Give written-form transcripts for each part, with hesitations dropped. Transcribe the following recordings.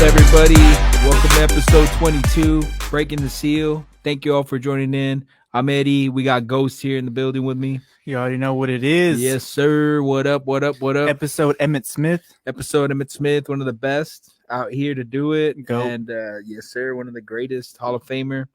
everybody? Welcome to episode 22, Breaking the Seal. Thank you all for joining in. I'm Eddie. We got Ghost here in the building with me. You already know what it is. Yes, sir. What up? Episode Emmett Smith. Episode Emmett Smith, one of the best out here to do it. Go. And yes, sir, one of the greatest, Hall of Famer.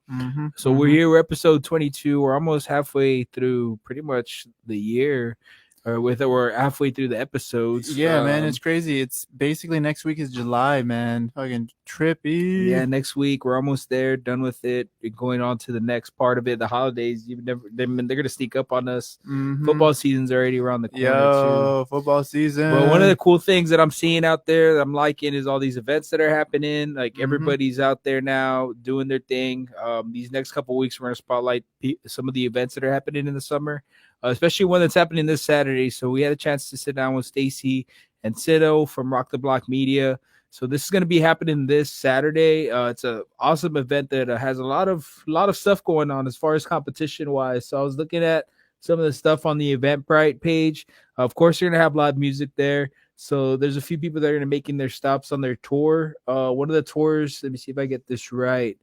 So we're here, we're episode 22. We're almost halfway through pretty much the year. We're halfway through the episodes. Yeah, man, it's crazy. It's basically next week is July, man. Fucking trippy. Yeah, next week we're almost there, done with it. We're going on to the next part of it. The holidays, they're gonna sneak up on us. Football season's already around the corner. Yo, football season. But one of the cool things that I'm seeing out there that I'm liking is all these events that are happening. Like everybody's out there now doing their thing. These next couple of weeks we're gonna spotlight some of the events that are happening in the summer. Especially one that's happening this Saturday. So we had a chance to sit down with Stacy and SinO from Rock the Block Media. So this is going to be happening this Saturday. It's an awesome event that has a lot of stuff going on as far as competition wise. So I was looking at some of the stuff on the Eventbrite page. Of course, you're going to have live music there. So there's a few people that are going to be making their stops on their tour. One of the tours, let me see if I get this right.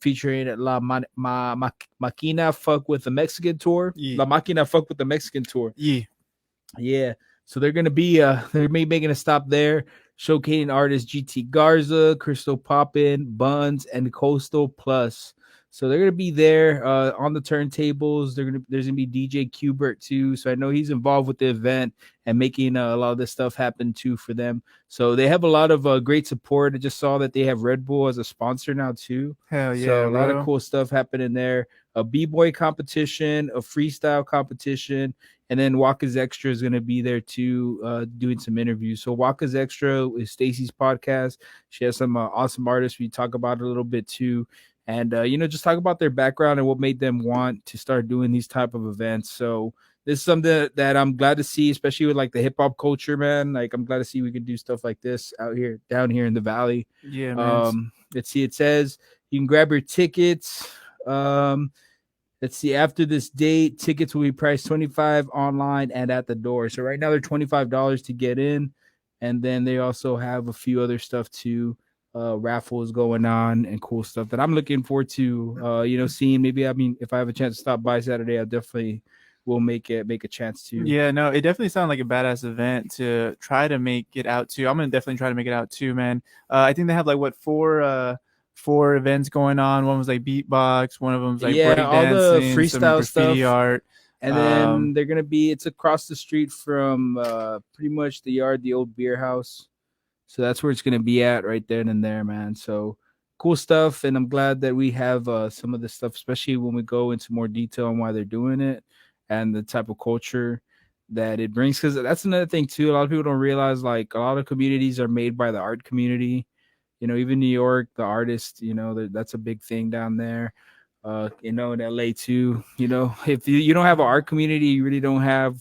Featuring La Máquina Fuck with the Mexican tour. Yeah. La Máquina Fuck with the Mexican tour. Yeah. So they're gonna be they're making a stop there, showcasing artists GT Garza, Crystal Poppin, Buns, and Coastal Plus. So they're gonna be there on the turntables. There's gonna be DJ Qbert too. So I know he's involved with the event and making a lot of this stuff happen too for them. So they have a lot of great support. I just saw that they have Red Bull as a sponsor now too. Hell yeah! So a lot of cool stuff happening there. A b-boy competition, a freestyle competition, and then Waka's Extra is gonna be there too, doing some interviews. So Waka's Extra is Stacy's podcast. She has some awesome artists. We talk about it a little bit too. And, just talk about their background and what made them want to start doing these type of events. So this is something that I'm glad to see, especially with like the hip hop culture, man. Like I'm glad to see we can do stuff like this down here in the Valley. Yeah, man. Let's see. It says you can grab your tickets. Let's see. After this date, tickets will be priced $25 online and at the door. So right now they're $25 to get in. And then they also have a few other stuff too. Raffles going on and cool stuff that I'm looking forward to seeing. Maybe if I have a chance to stop by Saturday, I definitely will make a chance to. Yeah, no, it definitely sounded like a badass event to try to make it out to. I'm gonna definitely try to make it out too, man. I think they have like four events going on. One was like beatbox, one of them's like breakdancing, all the freestyle graffiti stuff. art. And then they're gonna be it's across the street from pretty much the old beer house. So that's where it's going to be at right then and there, man. So cool stuff. And I'm glad that we have some of this stuff, especially when we go into more detail on why they're doing it and the type of culture that it brings. Because that's another thing, too. A lot of people don't realize, like, a lot of communities are made by the art community. Even New York, the artists, that's a big thing down there. In LA, too. If you don't have an art community, you really don't have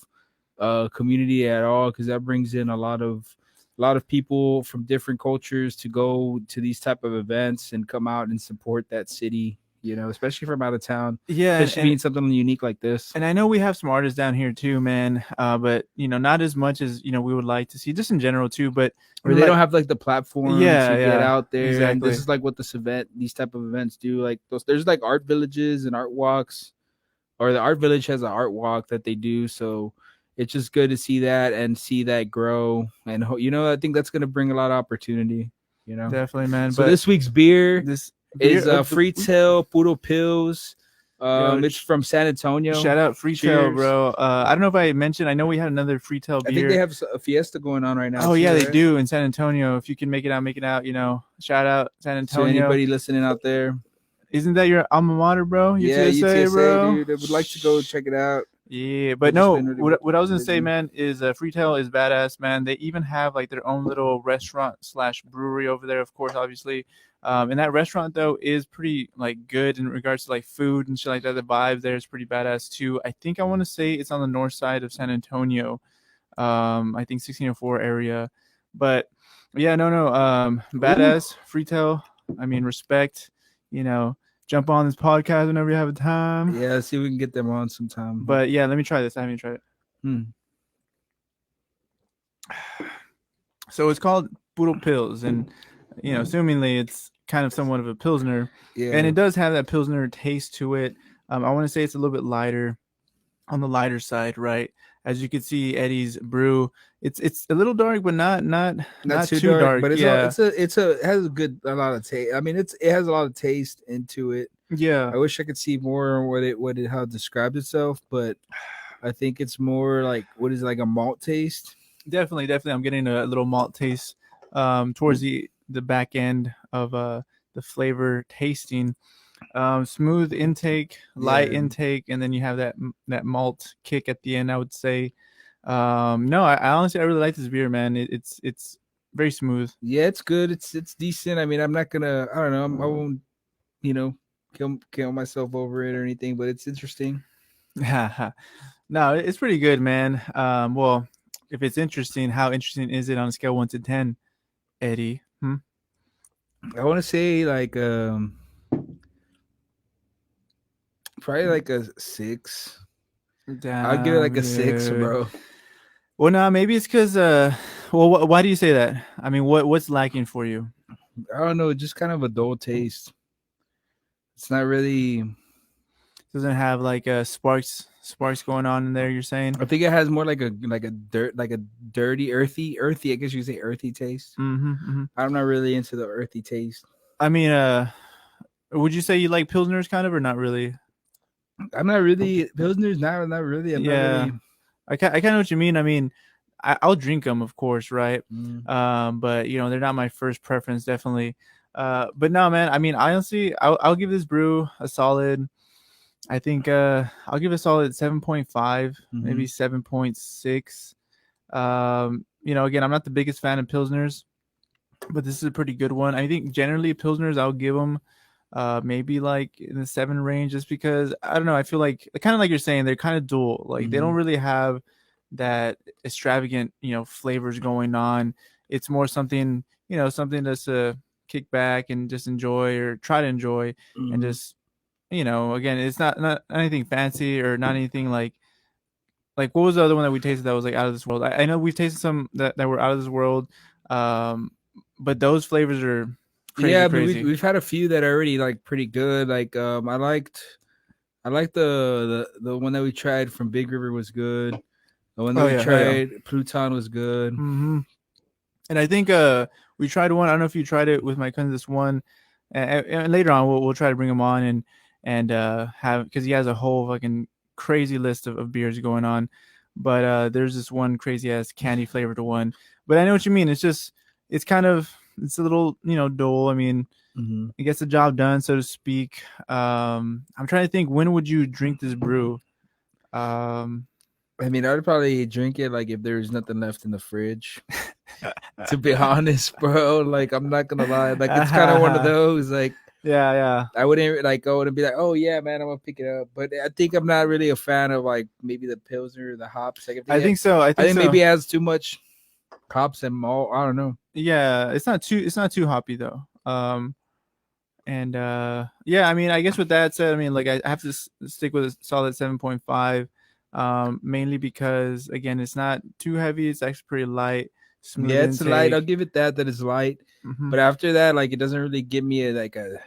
a community at all because that brings in a lot of people from different cultures to go to these type of events and come out and support that city, especially from out of town. Yeah. Especially being something unique like this. And I know we have some artists down here too, man. But not as much as, we would like to see just in general too, but or they don't have like the platform to get out there. Exactly. And this is like what these type of events do. Like there's like art villages and art walks, or the art village has an art walk that they do. So it's just good to see that and see that grow. And, I think that's going to bring a lot of opportunity, Definitely, man. So this week's beer is Freetail Puro Pills. It's from San Antonio. Shout out Freetail, bro. I don't know if I mentioned, I know we had another Freetail beer. I think they have a fiesta going on right now. Oh, yeah, they do in San Antonio. If you can make it out, shout out San Antonio. So anybody listening out there. Isn't that your alma mater, bro? UTSA, bro. Dude. I would like to go check it out. Yeah, but no, what I was gonna say, man, is Freetail is badass, man. They even have like their own little restaurant / brewery over there, of course, obviously. And that restaurant though is pretty like good in regards to like food and shit like that. The vibe there is pretty badass too. I think I want to say it's on the north side of San Antonio. I think 1604 area. But yeah, badass Freetail. I mean, respect. Jump on this podcast whenever you have a time. Yeah, see if we can get them on sometime. But yeah, let me try this. I haven't tried it. So it's called Puro Pills, and assumingly it's kind of somewhat of a pilsner, and Yeah. it does have that pilsner taste to it. I want to say it's a little bit lighter, on the lighter side, right? As you can see, Eddie's brew, it's a little dark, but not Not not too too dark, dark. but Yeah, it has a lot of taste. I mean, it has a lot of taste into it. yeah, I wish I could see more on how it describes itself, but I think it's more like what is it, like a malt taste. definitely, definitely. I'm getting a little malt taste towards the back end of the flavor tasting. Smooth intake, light Yeah, intake, and then you have that malt kick at the end. I would say. No, I honestly I really like this beer, man. It's very smooth. yeah, it's good. It's decent. I mean, I'm not gonna. I don't know. I won't. You know, kill myself over it or anything. But it's interesting. No, it's pretty good, man. Well, if it's interesting, how interesting is it on a scale 1 to 10, Eddie? Hmm? I want to say like probably like a 6. I'll give it like Damn, a 6, dude. bro. Well, no, maybe it's because well, why do you say that? I mean, what's lacking for you? I don't know. Just kind of a dull taste. It's not really. Doesn't have like sparks going on in there. You're saying? I think it has more like a dirty, earthy. I guess you could say earthy taste. Mm-hmm, mm-hmm. I'm not really into the earthy taste. I mean, would you say you like pilsners, kind of, or not really? I'm not really Pilsner's. Not really. I'm not Yeah, really. I kind of know what you mean. I mean, I'll drink them, of course, right? Mm. But they're not my first preference, definitely. But no, man. I mean, honestly, I'll give this brew a solid. I think I'll give it a solid 7.5, maybe Mm-hmm. 7.6. Again, I'm not the biggest fan of pilsners, but this is a pretty good one. I think generally pilsners, I'll give them maybe like in the 7 range, just because I don't know. I feel like kind of like you're saying, they're kind of dual. Like they Mm-hmm. don't really have that extravagant, flavors going on. It's more something, something that's to kick back and just enjoy or try to enjoy, and Mm-hmm. just again, it's not anything fancy or not anything like what was the other one that we tasted that was like out of this world? I know we've tasted some that were out of this world, um, but those flavors are Yeah, crazy, I mean crazy. we've had a few that are already like pretty good. Like I liked the one that we tried from Big River was good. The one that Oh we yeah, hell yeah. tried Pluton was good. Hmm. And I think we tried one. I don't know if you tried it with my cousin. This one, and later on we'll try to bring him on and have, because he has a whole fucking crazy list of beers going on. But there's this one crazy ass candy flavored one. But I know what you mean. It's a little dull. I mean, Mm-hmm. it gets the job done, so to speak. I'm trying to think, when would you drink this brew? Um, I mean, I'd probably drink it like if there's nothing left in the fridge. To be honest, bro, like I'm not gonna lie, like it's kind of one of yeah, those. Like yeah. I wouldn't be like, oh yeah, man, I'm gonna pick it up. But I think I'm not really a fan of like maybe the pilsner or the hops. Like I think so. I I think think so. maybe it has too much hops and malt. I don't know. Yeah, it's not too hoppy though. And yeah, I mean, I guess with that said, I mean, like I have to stick with a solid 7.5, mainly because again, it's not too heavy. It's actually pretty light, smooth Yeah, it's light. I'll intake. give it that. That is light. Hmm. But after that, like it doesn't really give me like a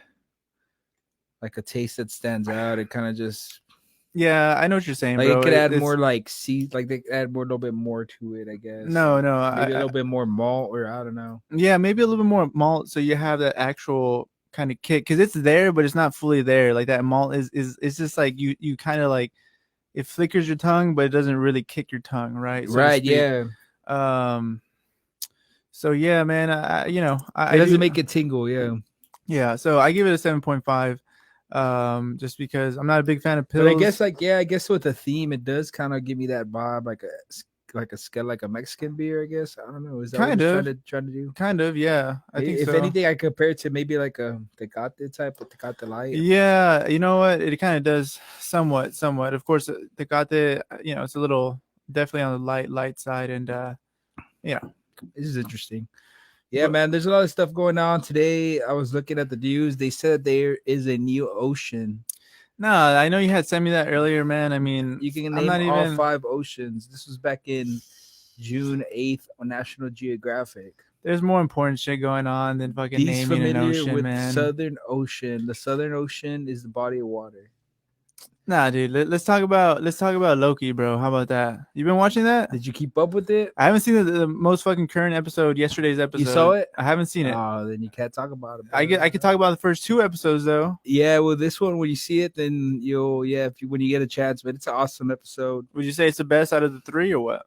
taste that stands out. It kind of just Yeah, I know what you're saying, like it bro. could add It's more like seeds, like they add more a little bit more to it, I guess. no, Like no. maybe a little bit more malt or I don't know. Yeah, maybe a little bit more malt, so you have that actual kind of kick, because it's there, but it's not fully there. Like that malt is it's just like you kind of like, it flickers your tongue, but it doesn't really kick your tongue, right, so to Right, speak. yeah. Um, so yeah, man, It I doesn't do. make it tingle, yeah. Yeah, so I give it a 7.5, just because I'm not a big fan of But I guess pills. like yeah, I guess with the theme it does kind of give me that vibe like a Mexican beer, I guess. I don't know. Is that what Kind it's of, trying to do? yeah, I think If so. anything, I compare it to maybe like a Tecate type of Tecate light. Yeah, you know what? It kind of does somewhat, somewhat. Of course, the Gate, it's a little definitely on the light side, and yeah. This is interesting. Yeah, But man, there's a lot of stuff going on today. I was looking at the news. They said there is a new ocean. no, I know you had sent me that earlier, man. I mean, You can I'm name not all even. 5 oceans. This was back in June 8th on National Geographic. There's more important shit going on than fucking He's naming an familiar ocean, with man. Southern Ocean. The Southern Ocean is the body of water. Nah, dude. Let's talk about Loki, bro. How about that? You been watching that? Did you keep up with it? I haven't seen the most fucking current episode. Yesterday's episode. You saw it? I haven't seen it. Oh, then you can't talk about it. Bro. I could talk about the first 2 episodes though. Yeah, well, this one when you see it, then when you get a chance. But it's an awesome episode. Would you say it's the best out of the 3 or what?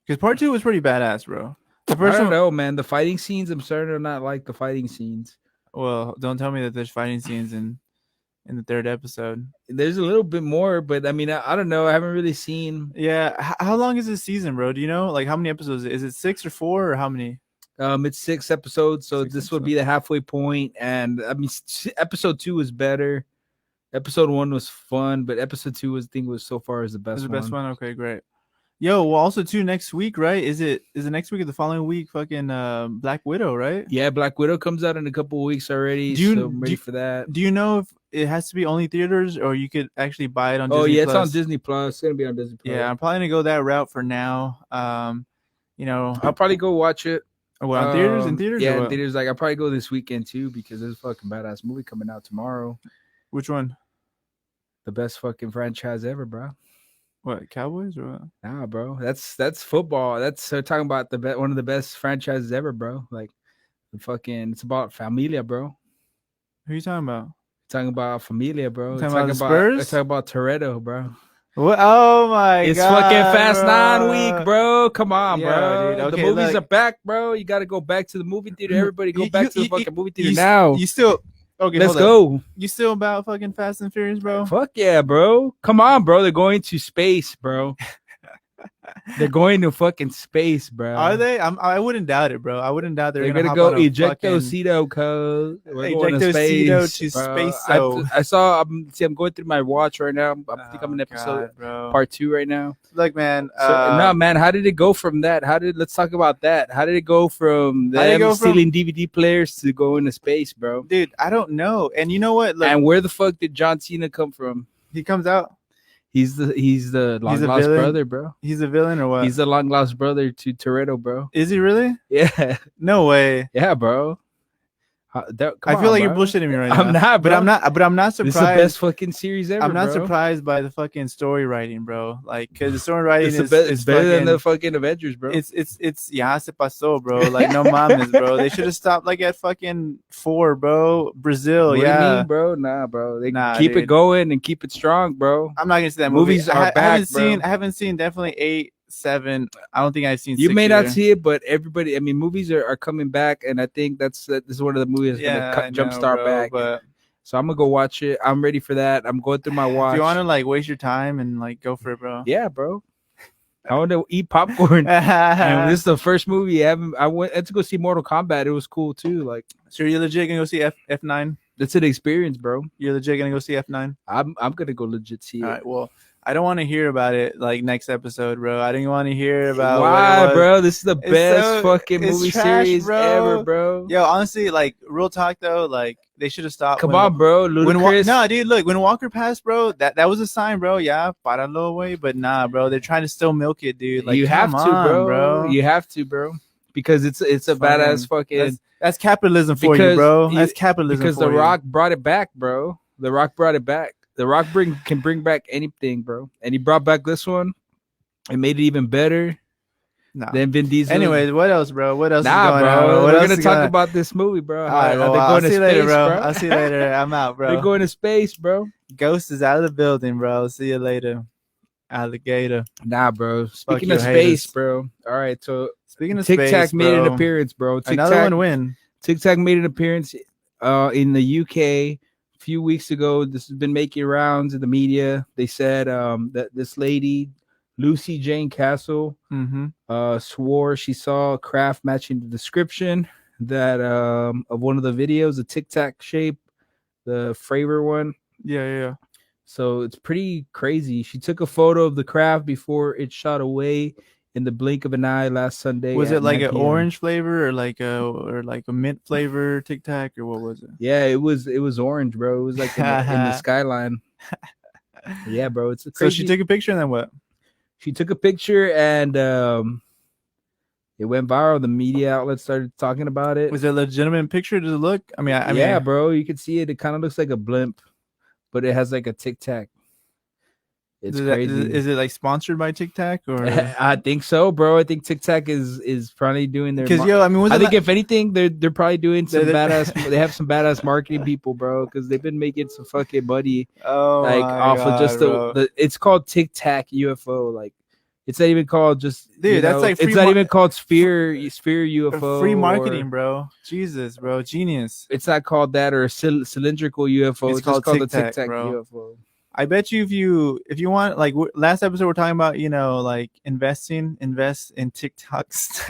Because part 2 was pretty badass, bro. The first I don't know, man. The fighting scenes, I'm starting to not like the fighting scenes. Well, don't tell me that there's fighting scenes in the 3rd episode. There's a little bit more, but I mean, I don't know. I haven't really seen. Yeah, how long is this season, bro? Do you know? Like, how many episodes? Is it 6 or 4 or how many? It's 6 episodes, so this would be the halfway point. And I mean, episode 2 was better. Episode 1 was fun, but episode 2 was so far is the best. Is the best one? Okay, great. Yo, well, also too next week, right? Is it next week or the following week? Fucking Black Widow, right? Yeah, Black Widow comes out in a couple of weeks already. So I'm ready for that. Do you know if it has to be only theaters or you could actually buy it on Disney Plus? Oh yeah, it's on Disney Plus. It's gonna be on Disney Plus. Yeah, I'm probably gonna go that route for now. You know, I'll probably go watch it. What, on theaters? In theaters? Yeah, in theaters. Like I'll probably go this weekend too because there's a fucking badass movie coming out tomorrow. Which one? The best fucking franchise ever, bro. What, Cowboys or what? Nah, bro. That's football. That's talking about one of the best franchises ever, bro. Like the fucking, it's about Familia, bro. Who are you talking about? Talking about Familia, bro. Talking about the Spurs? Talking about Toretto, bro. What? Oh my it's god! It's fucking Fast 9 week, bro. Come on, bro. Dude. Okay, the movies are back, bro. You got to go back to the movie theater. Everybody go back to the fucking movie theater now. You still? Okay, let's go. You still about fucking Fast and Furious, bro? Fuck yeah, bro. Come on, bro. They're going to space, bro. They're going to fucking space, bro. Are they? I wouldn't doubt it, bro. I wouldn't doubt they're gonna go ejecto cedo code. Ejecto cedo to space. I saw. I'm going through my watch right now. I think I'm in episode part 2 right now. Look, man. No, man. How did it go from that? Let's talk about that. How did it go from them stealing DVD players to going to space, bro? Dude, I don't know. And you know what? Look, and where the fuck did John Cena come from? He comes out. He's the long lost brother, bro. He's a villain or what? He's the long lost brother to Toretto, bro. Is he really? Yeah. No way. Yeah, bro. I feel like you're bullshitting me right now. I'm not, bro. But I'm not surprised. This is the best fucking series ever. I'm not surprised by the fucking story writing, bro. Like, cause the story writing is better than the fucking Avengers, bro. It's ya se pasó, bro. Like, no mames, bro. They should have stopped like at fucking 4, bro. Brazil, what yeah. What do you mean, bro? Nah, bro. They keep it going and keep it strong, bro. I'm not gonna see that movie. Movies are back, bro. I haven't seen definitely 8, 7. I don't think I've seen. You 6 may either. not see it, but everybody. I mean, movies are coming back, and I think this is one of the movies that's gonna jumpstart back. But so I'm gonna go watch it. I'm ready for that. I'm going through my watch. Do you want to like waste your time and like go for it, bro? Yeah, bro. I want to eat popcorn. And this is the first movie I went to go see Mortal Kombat. It was cool too. Like, so you're legit gonna go see F9? That's an experience, bro. You're legit gonna go see F9? I'm gonna go legit see it. All right, well. I don't want to hear about it like next episode, bro. I didn't want to hear about why, bro. This is the best fucking movie series ever, bro. Yo, honestly, like real talk though, like they should have stopped. Come on, bro. No, dude, look, when Walker passed, bro, that was a sign, bro. Yeah, paralo way, but nah, bro. They're trying to still milk it, dude. Like you have to, bro. You have to, bro. Because it's a badass fucking. That's capitalism for you, bro. That's capitalism. Because The Rock brought it back, bro. The Rock brought it back. The Rock can bring back anything, bro. And he brought back this one and made it even better than Vin Diesel. Anyways, what else, bro? What else is going on? We're going to talk about this movie, bro. All right, well, I'll see you later, bro. I'll see you later. I'm out, bro. They're going to space, bro. Ghost is out of the building, bro. See you later. Alligator. Nah, bro. Speaking of space, bro. All right, so speaking of Tic Tac space, made an appearance, bro. Another one win. Tic Tac made an appearance in the UK. Few weeks ago, this has been making rounds in the media. They said that this lady, Lucy Jane Castle, swore she saw a craft matching the description that of one of the videos, the Tic Tac shape, the Fravor one. Yeah. So it's pretty crazy. She took a photo of the craft before it shot away in the blink of an eye last Sunday. Was it like an orange flavor or like a mint flavor Tic Tac or what was it? Yeah, it was orange, bro. It was like in the skyline. Yeah, bro. It's crazy. So she took a picture and then what? She took a picture and It went viral. The media outlets started talking about it. Was it a legitimate picture? Does it look? I mean, yeah, bro, you can see it. It kind of looks like a blimp, but it has like a tic tac. It's crazy. Is it like sponsored by Tic Tac or? I think so, bro. I think Tic Tac is probably doing their. Because I mean, I think if anything, they're probably doing some badass. They have some badass marketing people, bro. Because they've been making some fucking money, like off of just the. It's called Tic Tac UFO. Like, it's not even called just. Dude, that's like it's not even called Sphere UFO. Free marketing, bro. Jesus, bro, genius. It's not called that or a cylindrical UFO. It's just called the Tic Tac UFO. I bet you if you want, like last episode we're talking about, like invest in TikTok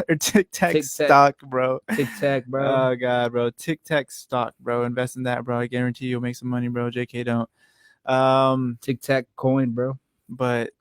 or Tic Tac stock, bro. Tic Tac, bro. Oh god, bro. Tic Tac stock, bro. Invest in that, bro. I guarantee you'll make some money, bro. JK don't. Tic Tac coin, bro. But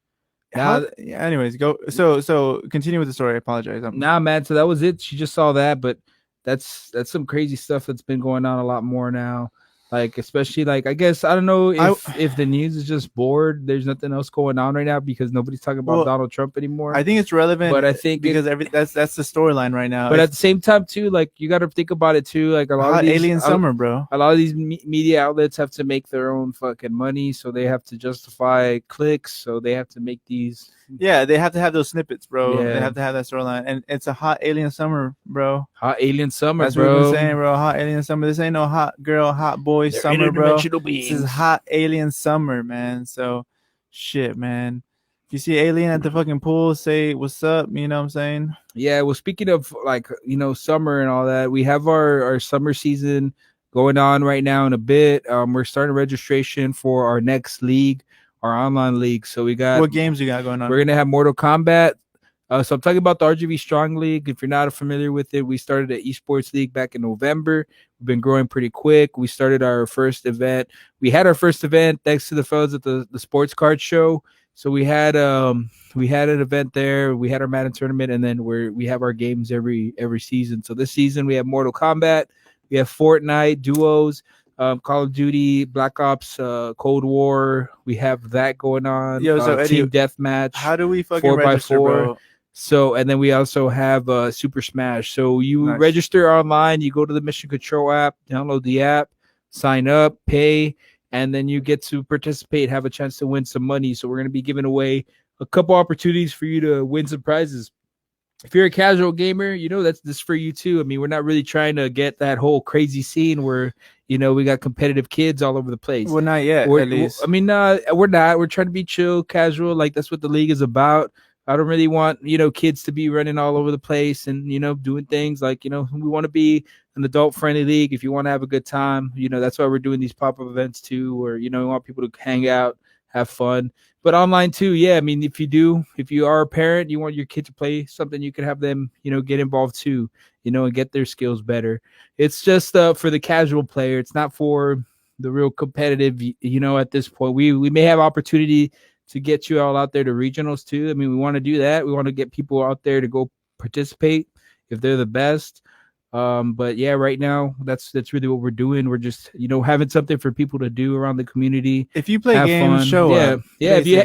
anyways, go. So continue with the story. I apologize. Nah, man. So that was it. She just saw that, but that's some crazy stuff that's been going on a lot more now. Like, especially like, I guess, I don't know if the news is just bored. There's nothing else going on right now because nobody's talking about Donald Trump anymore. I think it's relevant, but I think because that's the storyline right now. But at the same time too, like, you got to think about it too. Like, a lot of these alien summer, bro. A lot of these media outlets have to make their own fucking money, so they have to justify clicks. So they have to make these. Yeah, they have to have those snippets, bro. Yeah. They have to have that storyline, and it's a hot alien summer, bro. Hot alien summer, that's bro. That's what we've been saying, bro. Hot alien summer. This ain't no hot girl, hot boy summer, bro. This is hot alien summer, man. So, shit, man. If you see alien at the fucking pool, say what's up. You know what I'm saying? Yeah. Well, speaking of like summer and all that, we have our summer season going on right now in a bit. We're starting registration for our next league. Our online league. So we got what games you got going on? We're gonna have Mortal Kombat. So I'm talking about the RGV Strong League. If you're not familiar with it, we started an esports league back in November. We've been growing pretty quick. We started our first event. We had our first event thanks to the fellas at the sports card show. So we had an event there. We had our Madden tournament, and then we have our games every season. So this season we have Mortal Kombat. We have Fortnite duos. Call of Duty, Black Ops, Cold War. We have that going on. Yo, so Eddie, Team Deathmatch. How do we fucking register, 4x4? Bro? So, and then we also have Super Smash. So you register online. You go to the Mission Control app, download the app, sign up, pay, and then you get to participate, have a chance to win some money. So we're going to be giving away a couple opportunities for you to win some prizes. If you're a casual gamer, that's this for you too. I mean, we're not really trying to get that whole crazy scene where, we got competitive kids all over the place. Well, not yet, at least. I mean, we're not. We're trying to be chill, casual. Like, that's what the league is about. I don't really want, kids to be running all over the place and, doing things like, we want to be an adult-friendly league. If you want to have a good time, that's why we're doing these pop-up events too, where, we want people to hang out, have fun. But online too, yeah. I mean, if you are a parent, you want your kid to play something, you can have them, get involved too, and get their skills better. It's just for the casual player. It's not for the real competitive, at this point. We may have opportunity to get you all out there to regionals too. I mean, we want to do that. We want to get people out there to go participate if they're the best. But yeah, right now that's really what we're doing. We're just having something for people to do around the community. If you play games, show up. Yeah. If you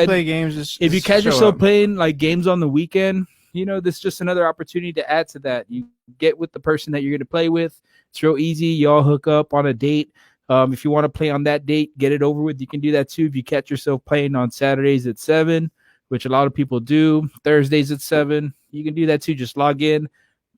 play games, if you catch yourself playing like games on the weekend, this is just another opportunity to add to that. You get with the person that you're going to play with. It's real easy. You all hook up on a date. If you want to play on that date, get it over with. You can do that too. If you catch yourself playing on Saturdays at 7, which a lot of people do, Thursdays at 7, you can do that too. Just log in,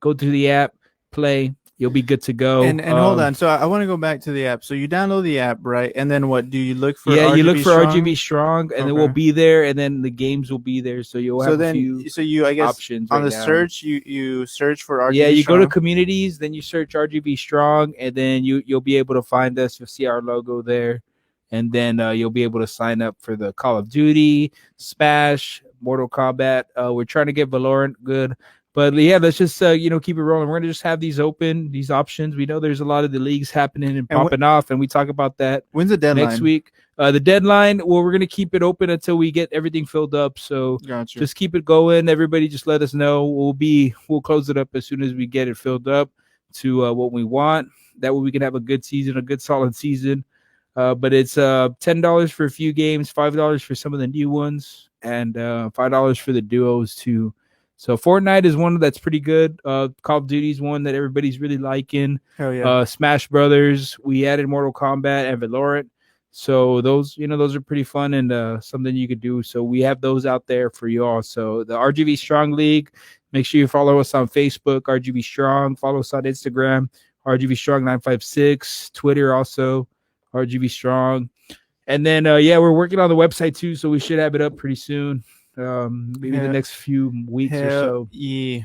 go to the app, play. You'll be good to go. And hold on. So I want to go back to the app. So you download the app, right? And then what? Do you look for? Yeah, RGB you look for Strong? RGB Strong, and it will be there, and then the games will be there. So you'll have a few I guess options on the search. You search for RGB. Yeah, you Strong. go to communities, then you search RGB Strong, and then you'll be able to find us. You'll see our logo there, and then you'll be able to sign up for the Call of Duty, Smash, Mortal Kombat. We're trying to get Valorant good. But yeah, let's just keep it rolling. We're gonna just have these options. We know there's a lot of the leagues happening and popping off, and we talk about that. When's the deadline? Next week. The deadline. Well, we're gonna keep it open until we get everything filled up. So just keep it going. Everybody, just let us know. We'll close it up as soon as we get it filled up to what we want. That way we can have a good season, a good solid season. But it's $10 for a few games, $5 for some of the new ones, and $5 for the duos too. So Fortnite is one that's pretty good. Call of Duty is one that everybody's really liking. Hell yeah. Smash Brothers. We added Mortal Kombat and Valorant. So those are pretty fun and something you could do. So we have those out there for you all. So the RGB Strong League. Make sure you follow us on Facebook, RGB Strong. Follow us on Instagram, RGB Strong 956. Twitter also, RGB Strong. And then we're working on the website too, so we should have it up pretty soon. Maybe the next few weeks or so. Yeah.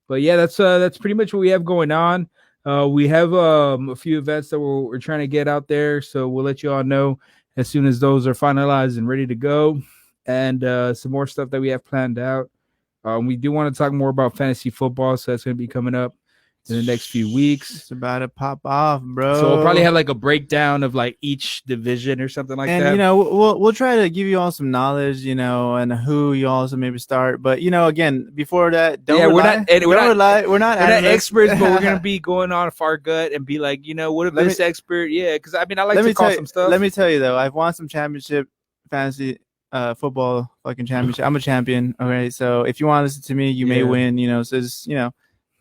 But yeah, that's pretty much what we have going on. We have a few events that we're trying to get out there, so we'll let you all know as soon as those are finalized and ready to go. And some more stuff that we have planned out. We do want to talk more about fantasy football, so that's going to be coming up in the next few weeks. It's about to pop off, bro. So we'll probably have like a breakdown of like each division or something like that. And we'll try to give you all some knowledge, and who you also maybe start. But again, before that, we're not experts, but we're gonna be going on far gut and be like, what if this expert? Yeah, because I like to call some stuff. Let me tell you though, I've won some championship fantasy football fucking championship. I'm a champion. Okay, so if you want to listen to me, you may win. So just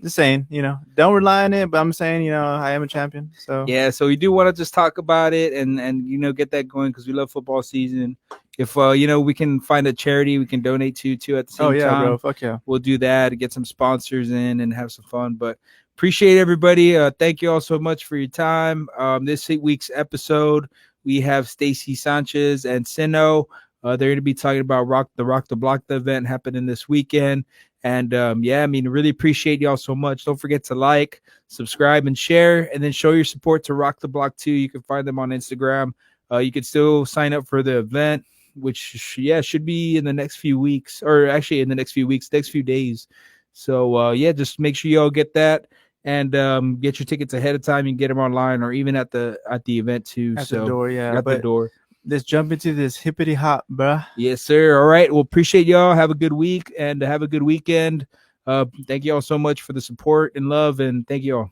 just saying, don't rely on it, but I'm saying, I am a champion. So yeah, so we do want to just talk about it and get that going because we love football season. If we can find a charity we can donate to at the same time, bro, fuck yeah, we'll do that to get some sponsors in and have some fun. But appreciate everybody. Thank you all so much for your time. This week's episode we have Stacy Sanchez and SinO. They're going to be talking about Rock the Block, the event happening this weekend. And really appreciate y'all so much. Don't forget to like, subscribe, and share, and then show your support to Rock the Block too. You can find them on Instagram. You can still sign up for the event, which should be in the next few weeks, or actually in the next few days. So just make sure y'all get that and get your tickets ahead of time. You can get them online or even at the event too. At the door, yeah. At the door. Let's jump into this hippity hop, bruh. Yes, sir. All right. Well, appreciate y'all. Have a good week and have a good weekend. Thank you all so much for the support and love, and thank you all.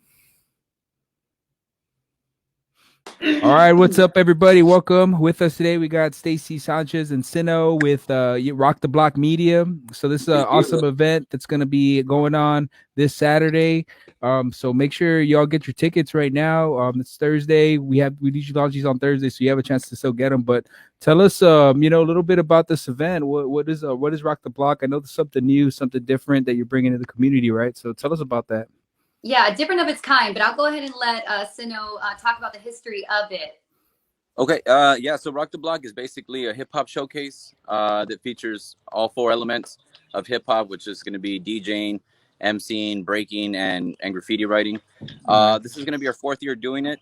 All right, what's up, everybody? Welcome. With us today, we got Stacy Sanchez and SinO with Rock the Block Media. So this is an awesome event that's going to be going on this Saturday. So make sure y'all get your tickets right now. It's Thursday. We usually launch these on Thursday, so you have a chance to still get them. But tell us, a little bit about this event. What is Rock the Block? I know there's something new, something different that you're bringing to the community, right? So tell us about that. Yeah, different of its kind, but I'll go ahead and let SinO talk about the history of it. Okay, so Rock the Block is basically a hip-hop showcase that features all four elements of hip-hop, which is going to be DJing, MCing, breaking, and graffiti writing. This is going to be our fourth year doing it.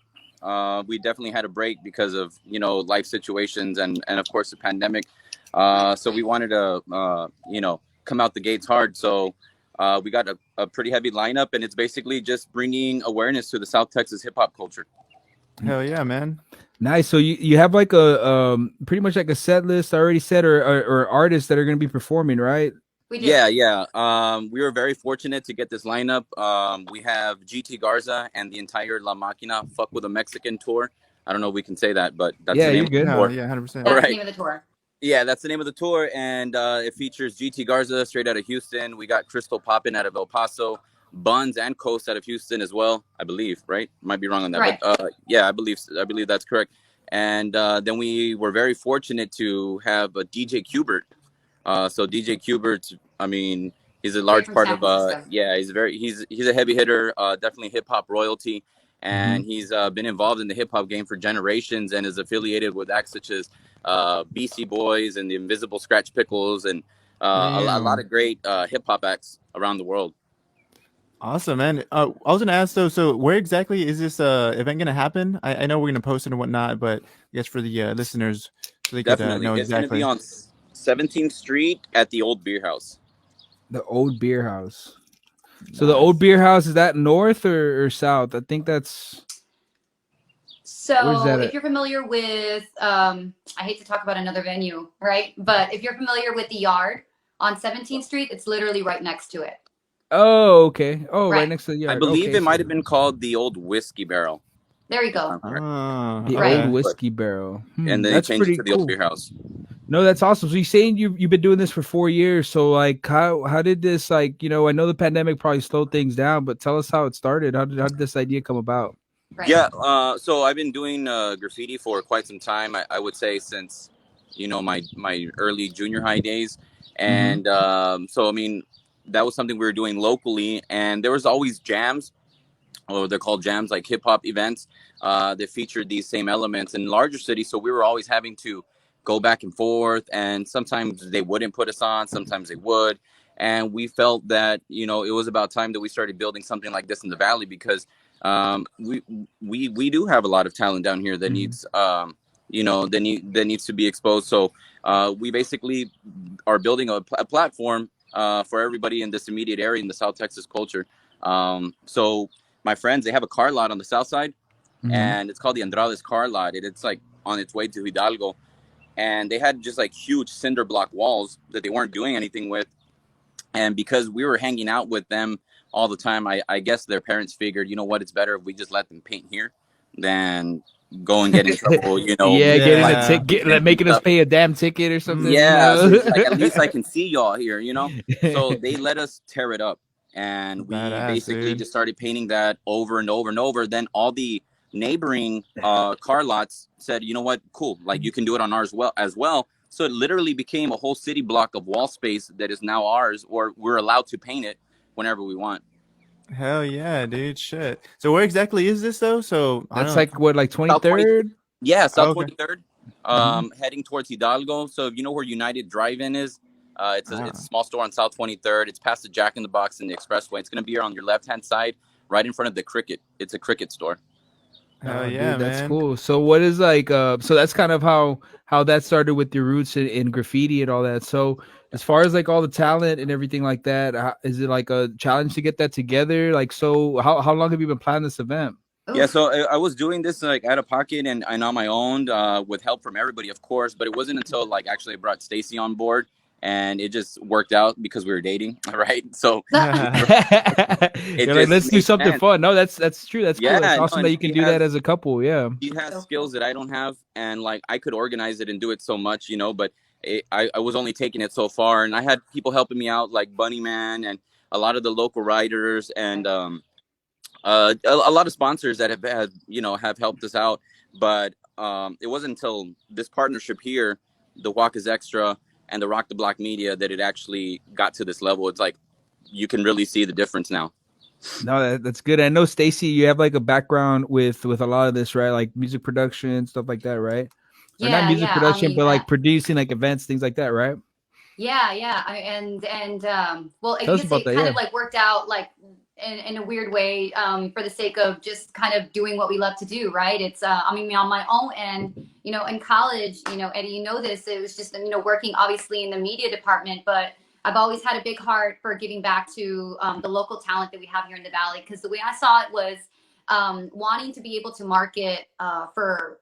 We definitely had a break because of, life situations and of course, the pandemic. So we wanted to, come out the gates hard. So we got a pretty heavy lineup, and it's basically just bringing awareness to the South Texas hip hop culture. Hell yeah, man! Nice. So you have like a pretty much like a set list already set, or artists that are going to be performing, right? We do. Yeah. We were very fortunate to get this lineup. We have GT Garza and the entire La Máquina Fuck with a Mexican tour. I don't know if we can say that, but that's the name of the tour. Yeah, 100%. That's the name of the tour. Yeah, that's the name of the tour, and it features GT Garza straight out of Houston. We got Crystal Poppin out of El Paso, Buns and Coast out of Houston as well, I believe. Right? Might be wrong on that, right. But I believe that's correct. And then we were very fortunate to have a DJ Qbert. So DJ Qbert, he's a large part of he's a heavy hitter, definitely hip hop royalty, and he's been involved in the hip hop game for generations and is affiliated with acts such as BC Boys and the Invisible Scratch Pickles and a lot of great hip hop acts around the world. Awesome, man. I was gonna ask though, so where exactly is this event gonna happen? I know we're gonna post it and whatnot, but I guess for the listeners, so they could know it's exactly. Gonna be on 17th Street at the Old Beer House. The Old Beer House. So the Old Beer House, is that north or south? I think that's. So if you're familiar with, I hate to talk about another venue, right? But if you're familiar with the Yard on 17th Street, it's literally right next to it. Oh, okay. Oh, right next to the Yard. I believe it might have been called the Old Whiskey Barrel. There you go. The Old Whiskey Barrel. And then they changed it to the Old Beer House. No, that's awesome. So you're saying you've been doing this for 4 years. So like, how did this, like, you know, I know the pandemic probably slowed things down, but tell us how it started. How did this idea come about? Right. Yeah, so I've been doing graffiti for quite some time. I would say since, my early junior high days, Mm-hmm. and so I mean, that was something we were doing locally, and there was always jams, or they're called jams, like hip hop events that featured these same elements in larger cities. So we were always having to go back and forth, and sometimes they wouldn't put us on, sometimes they would, and we felt that it was about time that we started building something like this in the valley, because we do have a lot of talent down here that needs that needs to be exposed. So we basically are building a platform for everybody in this immediate area in the South Texas culture. So my friends, they have a car lot on the south side, Mm-hmm. and it's called the Andrades car lot. It's like on its way to Hidalgo, and they had just like huge cinder block walls that they weren't doing anything with. And because we were hanging out with them all the time, I guess their parents figured, you know what, it's better if we just let them paint here than go and get in trouble, Yeah, getting a Yeah. ticket, like making us pay a damn ticket or something, you Yeah, so know. it's like, at least I can see y'all here. So they let us tear it up, and we Badass, basically dude. just started painting that over and over and over. Then all the neighboring car lots said, you know what, cool, like you can do it on ours as well. So it literally became a whole city block of wall space that is now ours, or we're allowed to paint it whenever we want. Hell yeah, dude. Shit. So where exactly is this though? So I That's don't like what, like South 20, 23rd? yeah, know. South Okay. 23rd, Mm-hmm. heading towards Hidalgo. So if you know where United Drive-In is, it's a Ah, small store on South 23rd. It's past the Jack in the Box and the Expressway. It's gonna be on your left-hand side, right in front of the Cricket. It's a Cricket store. hell Dude, yeah, that's man. cool. So what is like so that's kind of how that started with your roots in graffiti and all that. So as far as like all the talent and everything like that, is it like a challenge to get that together? Like, so how long have you been planning this event? Yeah, Oof. so I was doing this like out of pocket and on my own, with help from everybody, of course. But it wasn't until like actually I brought Stacy on board, and it just worked out because we were dating, right? So it You're like, just let's do made something sense. fun. No, that's true. That's cool. Yeah, That's no, awesome that and you can do that as a couple. Yeah. he has So skills cool. that I don't have, and like I could organize it and do it so much, but I was only taking it so far, and I had people helping me out like Bunny Man and a lot of the local writers, and a lot of sponsors that have helped us out. But it wasn't until this partnership here, the Guac is Extra and the Rock the Block Media, that it actually got to this level. It's like you can really see the difference now. No, that's good. I know Stacy, you have like a background with a lot of this, right? Like music production, stuff like that, right? Or not Yeah, music yeah. I production, mean, but like producing like events, things like that, right? yeah, yeah. Well, I Tell us guess about it that. kind Yeah. of like worked out like in a weird way, for the sake of just kind of doing what we love to do, right? It's I mean, on my own end, in college, Eddie, this, it was just, working obviously in the media department, but I've always had a big heart for giving back to the local talent that we have here in the Valley, because the way I saw it was wanting to be able to market for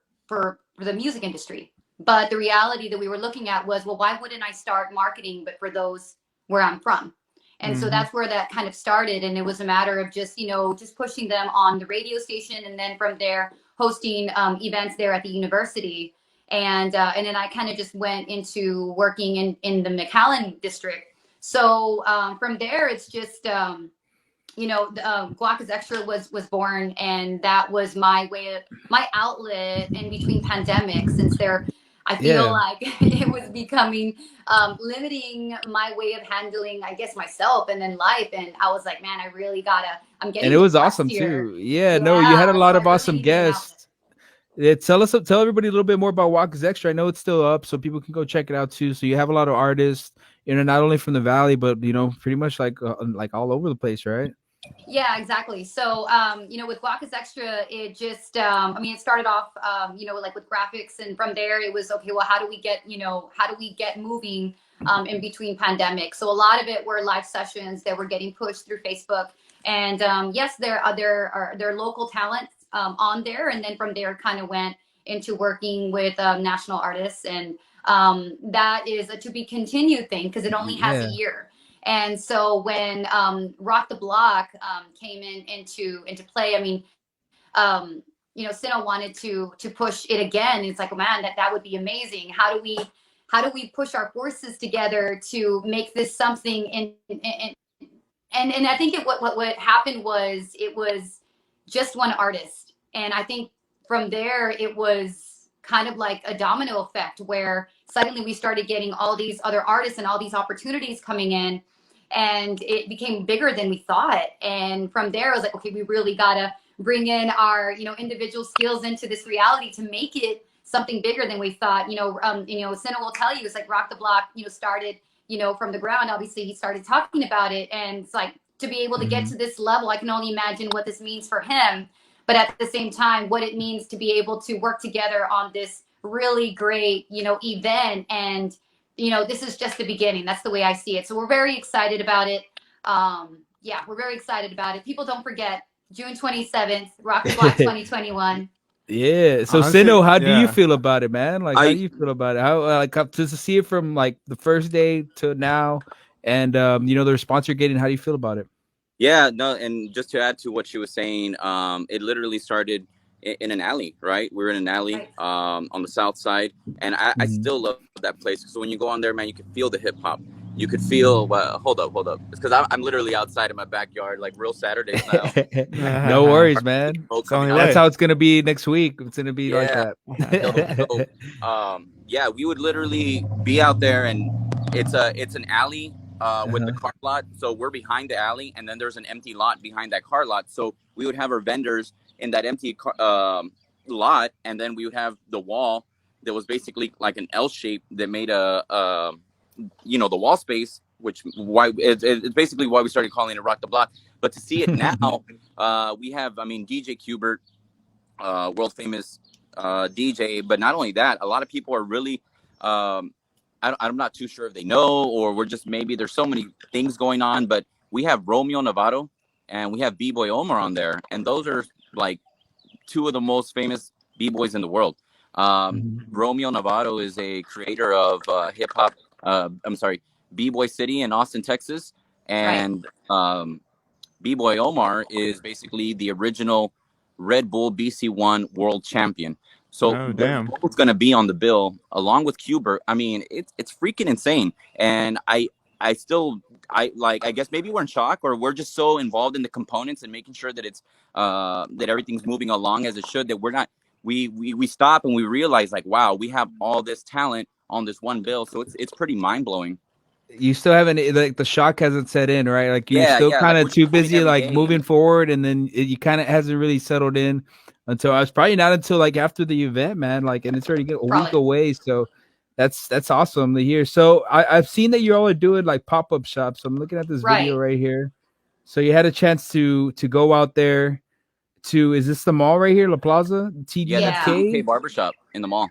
the music industry. But the reality that we were looking at was, well, why wouldn't I start marketing, but for those where I'm from? And so Mm-hmm. that's where that kind of started. And it was a matter of just, just pushing them on the radio station. And then from there, hosting events there at the university. And then I kind of just went into working in the McAllen district. So from there, it's just, Guac is Extra was born, and that was my outlet in between pandemics, since I feel Yeah. like it was becoming limiting my way of handling, I guess, myself and then life. And I was like, man, I'm And getting it was depressed awesome here. too. Yeah, no, you had a Yeah. So lot I of really awesome needed an outlet. guests. Yeah, tell everybody a little bit more about Walkers Extra. I know it's still up, so people can go check it out too. So you have a lot of artists, not only from the valley, but pretty much like all over the place, right? Yeah, exactly. So, with Guac is Extra, it just, I mean, it started off, like with graphics. And from there, it was, okay, well, how do we get moving in between pandemics? So a lot of it were live sessions that were getting pushed through Facebook. And yes, there are local talents on there. And then from there, kind of went into working with national artists. And that is a to be continued thing, because it only has a Yeah. year. And so when Rock the Block came into play, I mean, SinO wanted to push it again. It's like, oh, man, that would be amazing. how do we push our forces together to make this something and I think what happened was it was just one artist. And I think from there, it was kind of like a domino effect where suddenly we started getting all these other artists and all these opportunities coming in. And it became bigger than we thought. And from there, I was like, okay, we really got to bring in our, individual skills into this reality to make it something bigger than we thought. SinO will tell you, it's like Rock the Block, started from the ground. Obviously he started talking about it, and it's like to be able to get to this level, I can only imagine what this means for him, but at the same time what it means to be able to work together on this really great event. And this is just the beginning. That's the way I see it. So we're very excited about it. We're very excited about it. People, don't forget, June 27th, Rock the Block 2021. Yeah. So Honestly, SinO, how do you yeah. feel about it, man? Like, how do you feel about it? How up to see it from like the first day to now, and the response you're getting? How do you feel about it? Yeah, no, and just to add to what she was saying, it literally started in an alley, right? We were in an alley on the south side, and I still love that place. So when you go on there, man, you can feel the hip hop. You could feel. Hold up. It's because I'm literally outside in my backyard, like real Saturdays now. No worries, man. That's how it's gonna be next week. It's gonna be like that. We would literally be out there, and it's an alley with the car lot. So we're behind the alley, and then there's an empty lot behind that car lot. So we would have our vendors in that empty lot, and then we would have the wall that was basically like an L shape that made the wall space, which it's basically why we started calling it Rock the Block. But to see it now, we have, DJ Qbert, world famous DJ. But not only that, a lot of people are really, I'm not too sure if they know, or we're just, maybe there's so many things going on. But we have Romeo Novato and we have B-Boy Omar on there, and those are like two of the most famous B-boys in the world. Romeo Novato is a creator of hip hop. B-Boy City in Austin, Texas, and B-Boy Omar is basically the original Red Bull BC1 world champion. So it's going to be on the bill along with Qbert. It's freaking insane. And I guess maybe we're in shock, or we're just so involved in the components and making sure that it's that everything's moving along as it should, that we're not, we stop and we realize, like, wow, we have all this talent on this one bill. So it's pretty mind blowing. You still haven't, like, the shock hasn't set in, right? Like, you're still kind of too busy, like, moving forward, and then you kind of hasn't really settled in until probably not until like after the event, man. Like, and it's already a week away, so that's awesome to hear. So I've seen that you all are doing like pop-up shops. So I'm looking at this video right here. So you had a chance to go out there to, is this the mall right here, La Plaza? TDK Barbershop in the mall.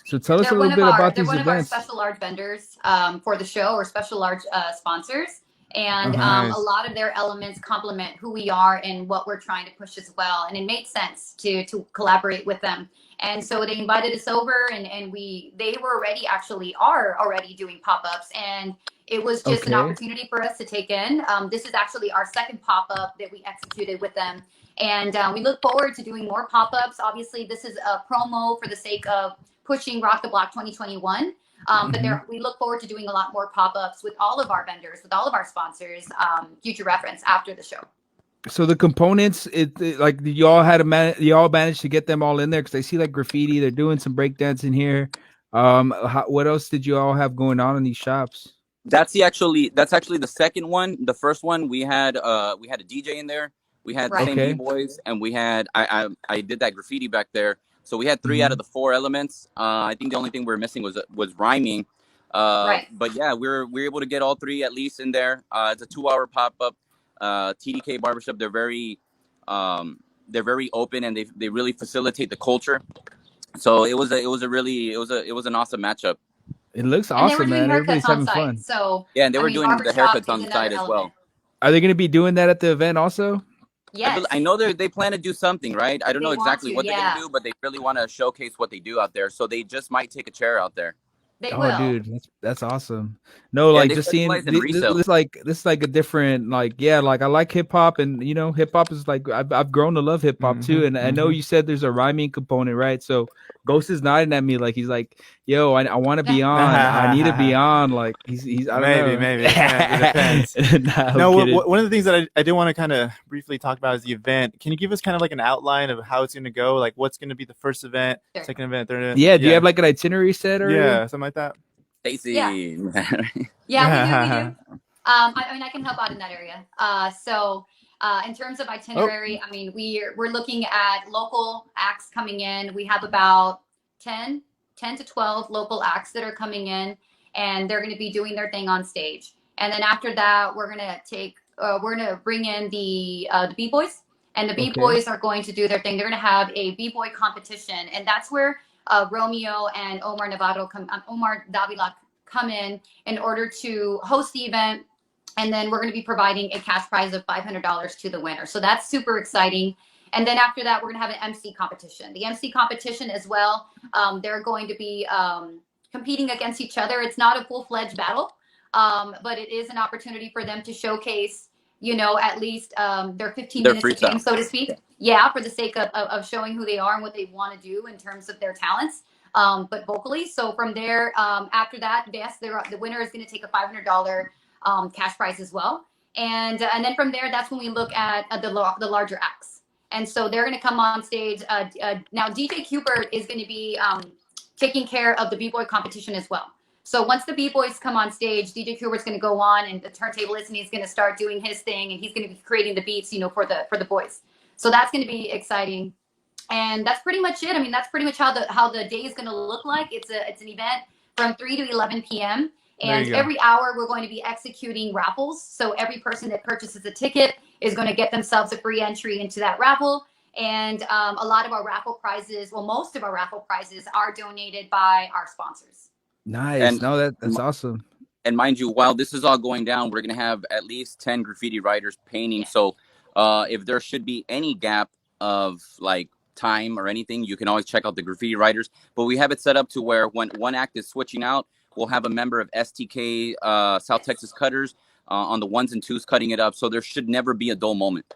So tell us a little bit about these events. They're one of our special large vendors for the show, or special large sponsors. And a lot of their elements complement who we are and what we're trying to push as well. And it made sense to collaborate with them. And so they invited us over, and they were already doing pop-ups. And it was just an opportunity for us to take in. This is actually our second pop-up that we executed with them. And we look forward to doing more pop-ups. Obviously, this is a promo for the sake of pushing Rock the Block 2021. But we look forward to doing a lot more pop-ups with all of our vendors, with all of our sponsors, future reference after the show. So the components, like y'all managed to get them all in there, because I see like graffiti. They're doing some breakdance in here. What else did you all have going on in these shops? That's actually the second one. The first one we had a DJ in there. We had the same B-boys, and we had I did that graffiti back there. So we had 3 out of the 4 elements. I think the only thing we were missing was rhyming. But yeah, we were able to get all 3 at least in there. It's a 2-hour pop-up. TDK Barbershop, they're very open, and they really facilitate the culture. So it was an awesome matchup. It looks awesome, man. Everybody's having fun. So yeah, and they were doing the haircuts on the side as well. Are they going to be doing that at the event also? Yes. I know they plan to do something, right? I don't know exactly what they're going to do, but they really want to showcase what they do out there. So they just might take a chair out there. They will. Dude, that's awesome. No, like, just seeing this is like a different, like, I like hip hop, and hip hop is like, I've grown to love hip hop too. And I know you said there's a rhyming component, right? So Ghost is nodding at me like he's like, "Yo, I want to be on. I need to be on." Like he's I don't know. Maybe it depends. Nah, No, I'm kidding. one of the things that I did want to kind of briefly talk about is the event. Can you give us kind of like an outline of how it's going to go? Like what's going to be the first event, Sure. second event, third event? Yeah, do you have like an itinerary set or? Yeah, something like that. Stacy. Yeah. Yeah, we do. I mean, I can help out in that area. So in terms of itinerary, I mean, we're looking at local acts coming in. We have about 10 to 12 local acts that are coming in, and they're going to be doing their thing on stage. And then after that, we're gonna bring in the B-boys, and the B-boys are going to do their thing. They're going to have a B-boy competition, and that's where Romeo and Omar Davila come in order to host the event. And then we're going to be providing a cash prize of $500 to the winner. So that's super exciting. And then after that, we're going to have an MC competition. The MC competition as well, they're going to be competing against each other. It's not a full-fledged battle, but it is an opportunity for them to showcase, at least their 15 minutes of fame, so to speak. Yeah, for the sake of showing who they are and what they want to do in terms of their talents, but vocally. So from there, after that, yes, the winner is going to take a $500 cash prize as well. And then from there, that's when we look at the larger acts. And so they're going to come on stage. Now, DJ Cubert is going to be taking care of the B-boy competition as well. So once the B-boys come on stage, DJ Cubert's going to go on and the turntablist, and he's going to start doing his thing, and he's going to be creating the beats, for the boys. So that's going to be exciting. And that's pretty much it. I mean, that's pretty much how the day is going to look like. It's an event from 3 to 11 p.m. And every hour we're going to be executing raffles. So every person that purchases a ticket is going to get themselves a free entry into that raffle. And a lot of our raffle prizes, most of our raffle prizes are donated by our sponsors. Nice. And that's awesome. And mind you, while this is all going down, we're going to have at least 10 graffiti writers painting. Yeah. So if there should be any gap of like time or anything, you can always check out the graffiti writers. But we have it set up to where when one act is switching out, we'll have a member of STK, South Texas Cutters, on the 1s and 2s cutting it up. So there should never be a dull moment.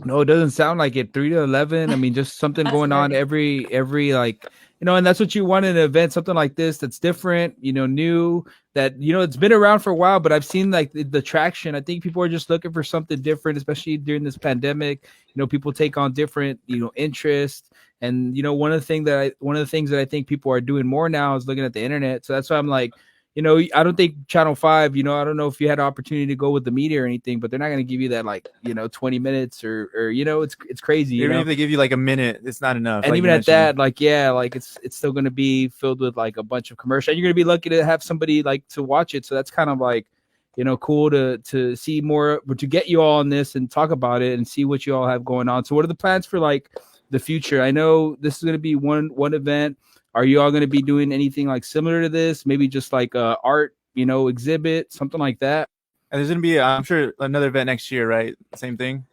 No, it doesn't sound like it. 3 to 11. I mean, just something going on every like, and that's what you want in an event, something like this that's different, new, that, it's been around for a while, but I've seen like the traction. I think people are just looking for something different, especially during this pandemic. People take on different, interests. And, one of the things that I think people are doing more now is looking at the internet. So that's why I'm like, I don't think Channel 5, I don't know if you had an opportunity to go with the media or anything, but they're not going to give you that 20 minutes or it's crazy. Even if they give you like a minute, it's not enough. And even at that, it's still going to be filled with like a bunch of commercial. And you're going to be lucky to have somebody to watch it. So that's kind of like, cool to see more, but to get you all on this and talk about it and see what you all have going on. So what are the plans for the future? I know this is going to be one event. Are you all going to be doing anything similar to this? Maybe just art, exhibit, something like that? And there's going to be, I'm sure, another event next year, right? Same thing?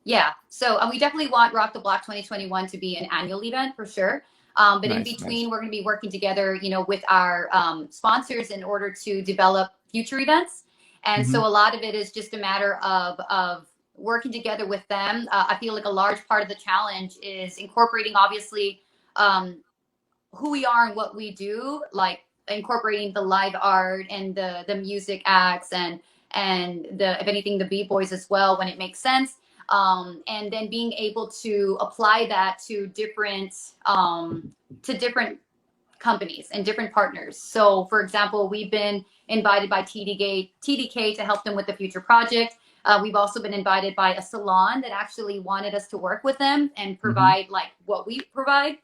Yeah. So we definitely want Rock the Block 2021 to be an annual event for sure. But in between, we're going to be working together, with our sponsors in order to develop future events. And so a lot of it is just a matter of working together with them. I feel like a large part of the challenge is incorporating, obviously, who we are and what we do, like incorporating the live art and the music acts and if anything, the B-boys as well, when it makes sense. And then being able to apply that to different companies and different partners. So for example, we've been invited by TDK to help them with the future project. We've also been invited by a salon that actually wanted us to work with them and provide what we provide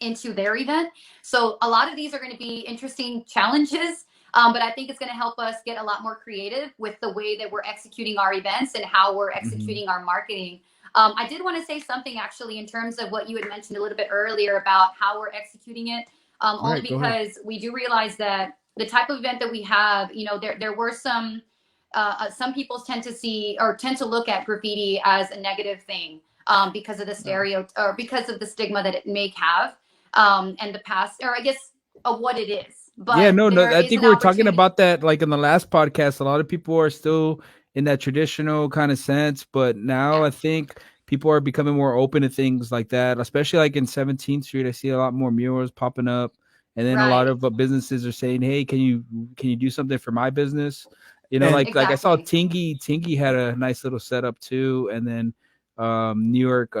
into their event. So a lot of these are going to be interesting challenges, but I think it's going to help us get a lot more creative with the way that we're executing our events and how we're executing our marketing. I did want to say something actually in terms of what you had mentioned a little bit earlier about how we're executing it, only because we do realize that the type of event that we have, there were some people tend to look at graffiti as a negative thing because of the or because of the stigma that it may have. And the past, or I guess of what it is. But yeah, no, I think we were talking about that in the last podcast. A lot of people are still in that traditional kind of sense, but now I think people are becoming more open to things like that, especially like in 17th Street. I see a lot more murals popping up, and then a lot of businesses are saying, "Hey, can you do something for my business?" You know, like I saw Tingy had a nice little setup too, and then New York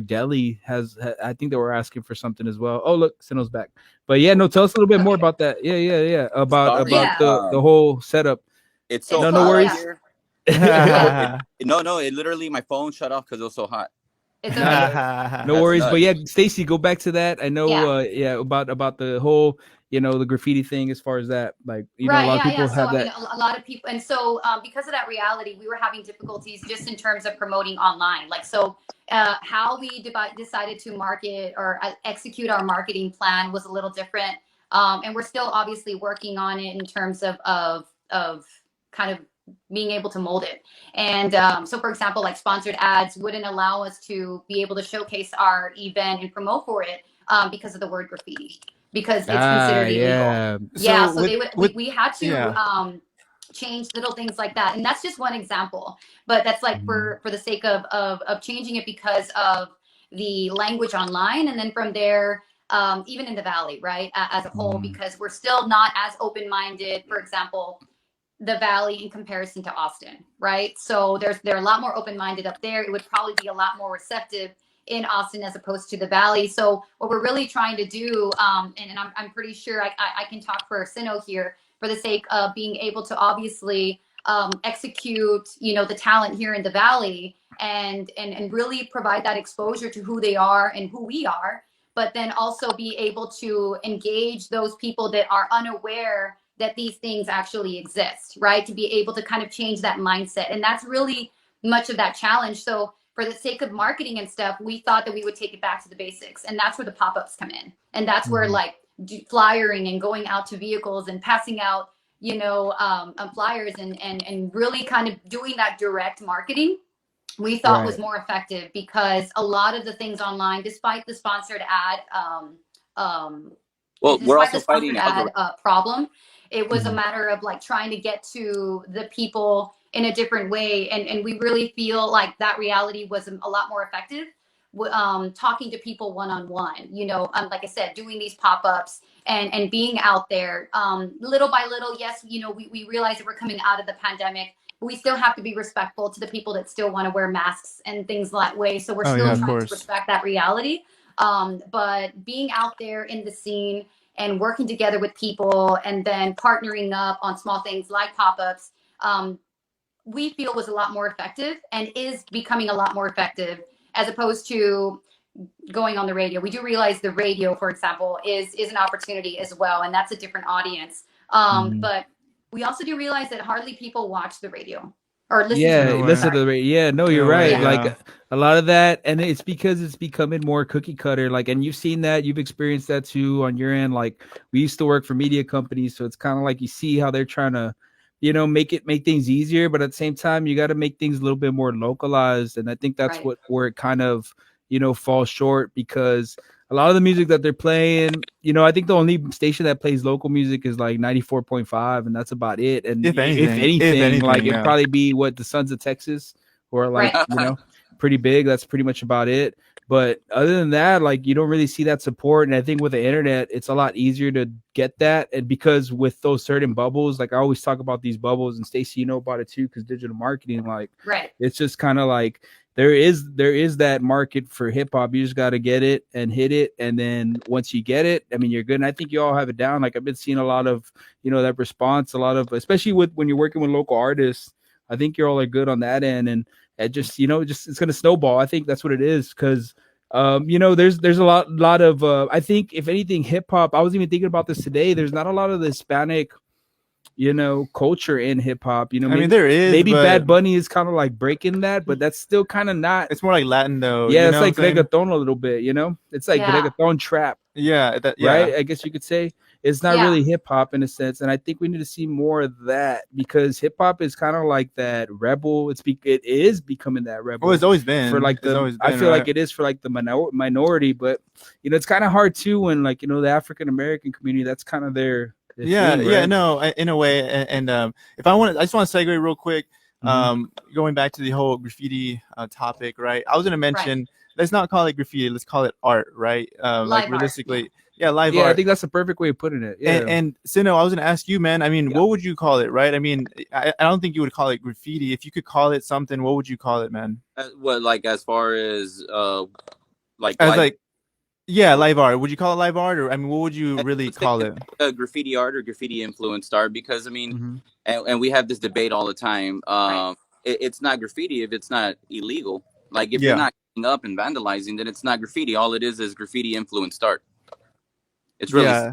Deli I think they were asking for something as well. Oh, look, SinO's back. But yeah, no, tell us a little bit more about that. Yeah. About the whole setup. It's so no worries. Here. No, it literally my phone shut off because it was so hot. It's okay. No worries. But yeah, Stacy, go back to that. I know about the whole, the graffiti thing as far as that. Like, a lot of people have that. A lot of people, and so because of that reality, we were having difficulties just in terms of promoting online. Like, so how we decided to market or execute our marketing plan was a little different. And we're still obviously working on it in terms of kind of being able to mold it. And so, for example, like sponsored ads wouldn't allow us to be able to showcase our event and promote for it because of the word graffiti, because it's considered illegal. So we had to change little things like that. And that's just one example. But that's like for the sake of changing it because of the language online. And then from there, even in the Valley, right, as a whole, because we're still not as open-minded, for example, the Valley in comparison to Austin, right? So they're a lot more open-minded up there. It would probably be a lot more receptive in Austin as opposed to the Valley. So what we're really trying to do, and I'm pretty sure I can talk for SinO here, for the sake of being able to obviously execute, the talent here in the Valley and really provide that exposure to who they are and who we are, but then also be able to engage those people that are unaware that these things actually exist, right? To be able to kind of change that mindset. And that's really much of that challenge. So for the sake of marketing and stuff, we thought that we would take it back to the basics. And that's where the pop-ups come in. And that's where like flyering and going out to vehicles and passing out, flyers and really kind of doing that direct marketing, we thought was more effective, because a lot of the things online, despite the sponsored ad, we're also fighting problem. It was a matter of like trying to get to the people in a different way. And we really feel like that reality was a lot more effective. Talking to people one-on-one, like I said, doing these pop-ups and being out there little by little. Yes, we realize that we're coming out of the pandemic, but we still have to be respectful to the people that still want to wear masks and things that way. So we're still trying to respect that reality. But being out there in the scene and working together with people and then partnering up on small things like pop-ups, we feel was a lot more effective and is becoming a lot more effective as opposed to going on the radio. We do realize the radio, for example, is an opportunity as well, and that's a different audience. But we also do realize that hardly people watch the radio or listen to the radio. Yeah, no, you're right. Like a lot of that, and it's because it's becoming more cookie cutter. Like, and you've seen that, you've experienced that too on your end. Like, we used to work for media companies, so it's kind of like you see how they're trying to, make things easier, but at the same time, you got to make things a little bit more localized. And I think that's where it kind of, falls short, because a lot of the music that they're playing, I think the only station that plays local music is like 94.5, and that's about it. And if anything, like it'd probably be the Sons of Texas, or like, pretty big. That's pretty much about it. But other than that, like, you don't really see that support. And I think with the internet, it's a lot easier to get that. And because with those certain bubbles, like I always talk about these bubbles, and Stacy, about it too, because digital marketing, like, it's just kind of like there is that market for hip hop. You just got to get it and hit it. And then once you get it, I mean, you're good. And I think you all have it down. Like, I've been seeing a lot of, that response, a lot of, especially when you're working with local artists, I think you're all good on that end. And it just, it's going to snowball. I think that's what it is. Cause, there's a lot of, I think if anything, hip hop, I was even thinking about this today. There's not a lot of the Hispanic, culture in hip hop, I mean, there is, maybe Bad Bunny is kind of like breaking that, but that's still kind of not, it's more like Latin though. Yeah. It's like reggaeton a little bit, it's like reggaeton trap. Yeah. Right. I guess you could say it's not really hip hop in a sense. And I think we need to see more of that, because hip hop is kind of like that rebel. It is becoming that rebel. Oh, it's always been for like I feel like it is for like the minority, but it's kind of hard too when like, the African American community, that's kind of their thing, right? No, in a way. And if I just want to segue real quick. Going back to the whole graffiti topic, right? I was gonna mention, let's not call it graffiti, let's call it art, right? Like realistically, art, live art. I think that's the perfect way of putting it. Yeah. And SinO, I was gonna ask you, man. I mean, what would you call it, right? I mean, I don't think you would call it graffiti. If you could call it something, what would you call it, man? What, like, as far as like as live, like yeah, live art. Would you call it live art, or I mean, what would you really call it? Graffiti art or graffiti influenced art? Because I mean, and we have this debate all the time. It's not graffiti if it's not illegal. Like if you're not getting up and vandalizing, then it's not graffiti. All it is graffiti influenced art. It's really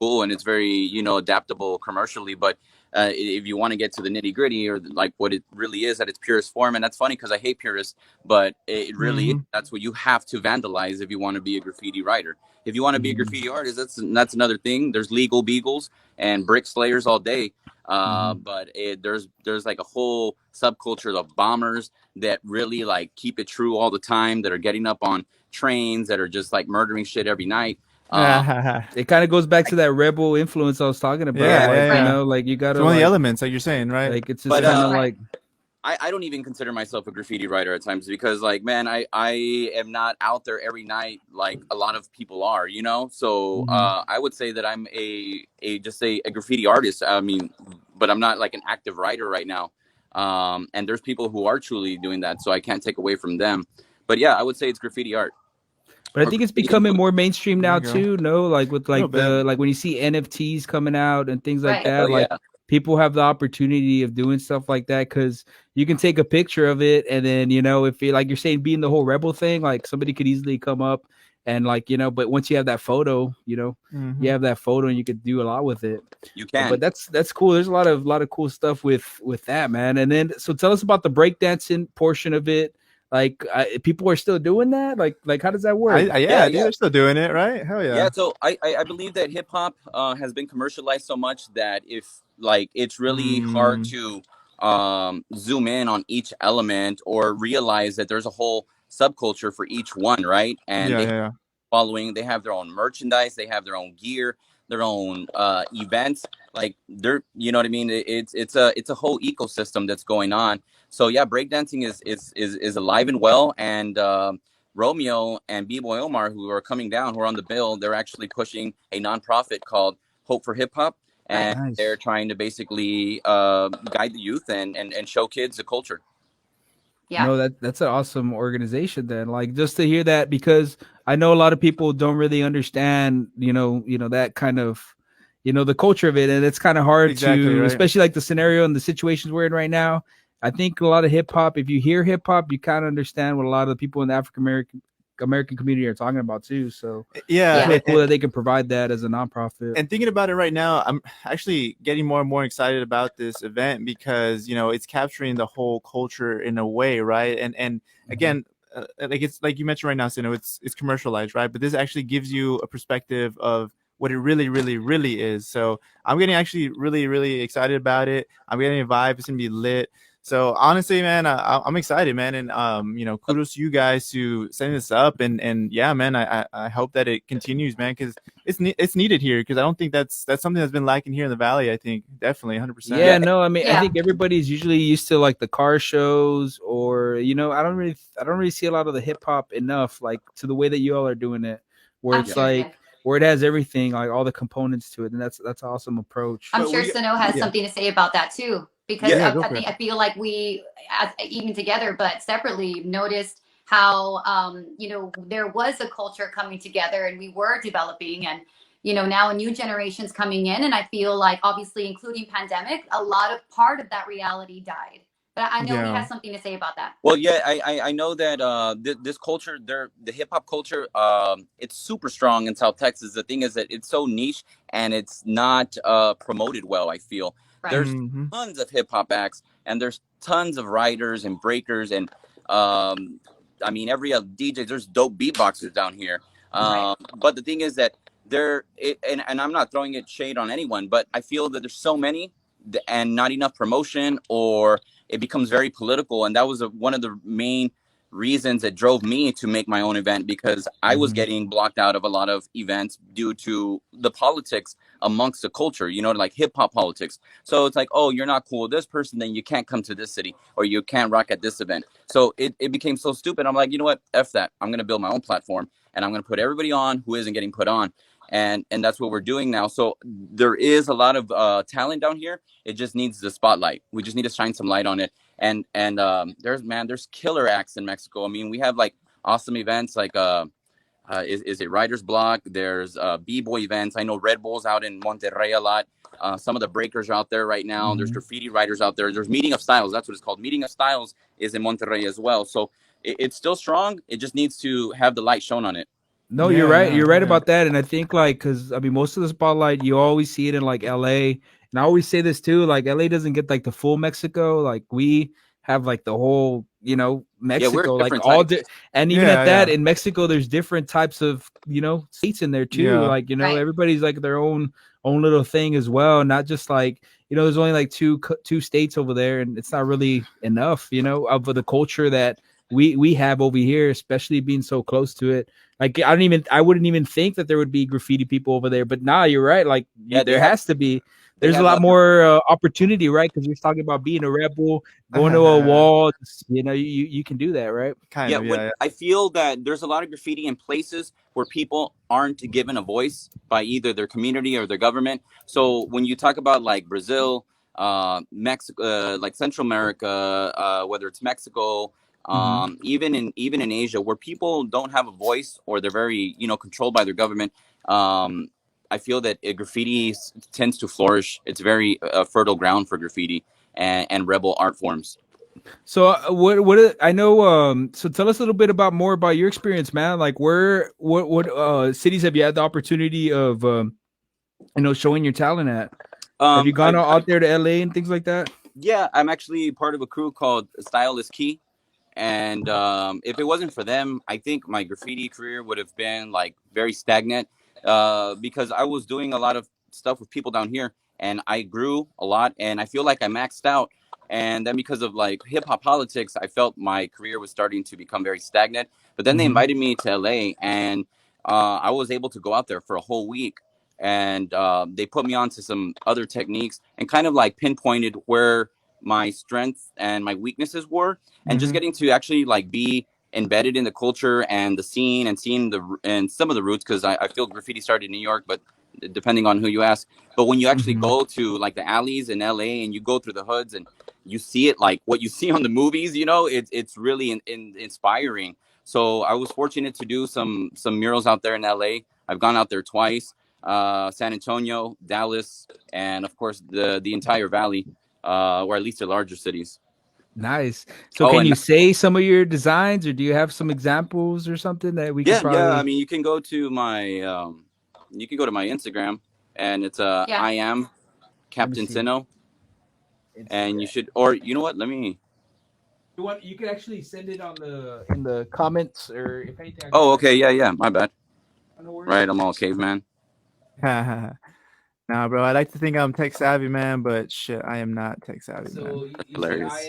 cool, and it's very, you know, adaptable commercially. But if you want to get to the nitty gritty, or like what it really is at its purest form, and that's funny because I hate purists, but it really is, that's what you have to vandalize if you want to be a graffiti writer. If you want to be a graffiti artist, that's another thing. There's legal beagles and brick slayers all day, but there's like a whole subculture of bombers that really like keep it true all the time, that are getting up on trains, that are just like murdering shit every night. It kind of goes back to that rebel influence I was talking about. You know, like you gotta, one of the elements, like you're saying, right? Like it's just kind of like, I don't even consider myself a graffiti writer at times, because like, man, I am not out there every night like a lot of people are, you know. So I would say that I'm just a graffiti artist. I mean, but I'm not like an active writer right now. And there's people who are truly doing that, so I can't take away from them. But yeah, I would say it's graffiti art. But I think it's becoming more mainstream now too. No, like with like like when you see NFTs coming out and things like that, like people have the opportunity of doing stuff like that, because you can take a picture of it, and then, you know, if you, like you're saying, being the whole rebel thing, like somebody could easily come up and, like, you know, but once you have that photo, you know, you have that photo and you could do a lot with it. You can. But that's cool. There's a lot of cool stuff with that, man. And then so tell us about the breakdancing portion of it. Like people are still doing that. Like how does that work? Yeah, they're still doing it, right? Hell yeah. Yeah. So I believe that hip hop has been commercialized so much that if like it's really hard to zoom in on each element or realize that there's a whole subculture for each one, right? And following, they have their own merchandise, they have their own gear, their own events. Like they're, you know what I mean? It's a whole ecosystem that's going on. So yeah, breakdancing is alive and well, and Romeo and B-Boy Omar, who are coming down, who are on the bill, they're actually pushing a nonprofit called Hope for Hip Hop, and they're trying to basically guide the youth and show kids the culture. Yeah. No, that's an awesome organization then. Like, just to hear that, because I know a lot of people don't really understand, you know, that kind of, you know, the culture of it, and it's kind of hard to, especially like the scenario and the situations we're in right now. I think a lot of hip hop, if you hear hip hop, you kind of understand what a lot of the people in the African American community are talking about too. So it's really cool that they can provide that as a nonprofit. And thinking about it right now, I'm actually getting more and more excited about this event, because, you know, it's capturing the whole culture in a way, right? And again, like it's like you mentioned right now, SinO, it's commercialized, right? But this actually gives you a perspective of what it really, really, really is. So I'm getting actually really, really excited about it. I'm getting a vibe. It's gonna be lit. So honestly, man, I'm excited, man, and you know, kudos to you guys to setting this up, and yeah, man, I hope that it continues, man, because it's needed here, because I don't think that's something that's been lacking here in the Valley. I think definitely 100%. Yeah, no, I mean, I think everybody's usually used to like the car shows, or, you know, I don't really see a lot of the hip hop enough, like to the way that you all are doing it, where it's like where it has everything, like all the components to it, and that's an awesome approach. I'm sure SinO has something to say about that too, because I feel like we, even together but separately, noticed how you know, there was a culture coming together and we were developing, and, you know, now a new generation's coming in, and I feel like, obviously including pandemic, a lot of part of that reality died. But I know he has something to say about that. Well, yeah, I know that this culture, the hip hop culture, it's super strong in South Texas. The thing is that it's so niche and it's not promoted well, I feel. There's tons of hip hop acts, and there's tons of writers and breakers, and I mean, every DJ, there's dope beatboxers down here. But the thing is that and I'm not throwing it shade on anyone, but I feel that there's so many and not enough promotion, or it becomes very political. And that was one of the main reasons that drove me to make my own event, because I was getting blocked out of a lot of events due to the politics amongst the culture, you know, like hip hop politics. So it's like, oh, you're not cool with this person, then you can't come to this city, or you can't rock at this event. So it became so stupid. I'm like, you know what? F that. I'm going to build my own platform, and I'm going to put everybody on who isn't getting put on. And that's what we're doing now. So there is a lot of talent down here. It just needs the spotlight. We just need to shine some light on it. And there's killer acts in Mexico. I mean, we have like awesome events like is it Writer's Block? There's b-boy events. I know Red Bull's out in Monterrey a lot. Some of the breakers are out there right now. There's graffiti writers out there. There's Meeting of Styles. That's what it's called. Meeting of Styles is in Monterrey as well. So it's still strong. It just needs to have the light shown on it. No, you're right. You're right about that. And I think like, cause I mean, most of the spotlight, you always see it in like LA. And I always say this too, like LA doesn't get like the full Mexico. Like we have like the whole, you know, Mexico, like all, and even at that in Mexico, there's different types of, you know, states in there too. Like, you know, everybody's like their own little thing as well. Not just like, you know, there's only like two states over there, and it's not really enough, you know, of the culture that we have over here, especially being so close to it. Like I wouldn't even think that there would be graffiti people over there, but nah, you're right. Like there has to be. There's a lot more opportunity, right? Because you're talking about being a rebel, going to a wall. You know, you can do that, right? I feel that there's a lot of graffiti in places where people aren't given a voice by either their community or their government. So when you talk about like Brazil, Mexico, like Central America, whether it's Mexico, even in Asia, where people don't have a voice or they're very, you know, controlled by their government, I feel that graffiti tends to flourish. It's very fertile ground for graffiti and rebel art forms. So what I know, so tell us a little bit more about your experience, man. Like what cities have you had the opportunity of you know, showing your talent at? Have you gone out there to LA and things like that? Yeah, I'm actually part of a crew called Style is Key. And if it wasn't for them, I think my graffiti career would have been like very stagnant, because I was doing a lot of stuff with people down here, and I grew a lot, and I feel like I maxed out. And then because of like hip hop politics, I felt my career was starting to become very stagnant. But then they invited me to LA, and I was able to go out there for a whole week. And they put me on to some other techniques and kind of like pinpointed where my strengths and my weaknesses were, and just getting to actually like be embedded in the culture and the scene and seeing some of the roots, because I feel graffiti started in New York, but depending on who you ask. But when you actually go to like the alleys in LA and you go through the hoods and you see it like what you see on the movies, you know, it's really inspiring. So I was fortunate to do some murals out there in LA. I've gone out there twice, San Antonio, Dallas, and of course the entire valley. Or at least the larger cities. Nice. So can you say some of your designs, or do you have some examples or something that we can probably... Yeah, I mean, you can go to my Instagram, and it's I am Captain SinO. And you should, or you know what, let me... You can actually send it in the comments, or if anything. Oh, okay, yeah, my bad. Right, I'm all caveman. Nah, bro, I like to think I'm tech savvy, man, but shit, I am not tech savvy, man. That's hilarious.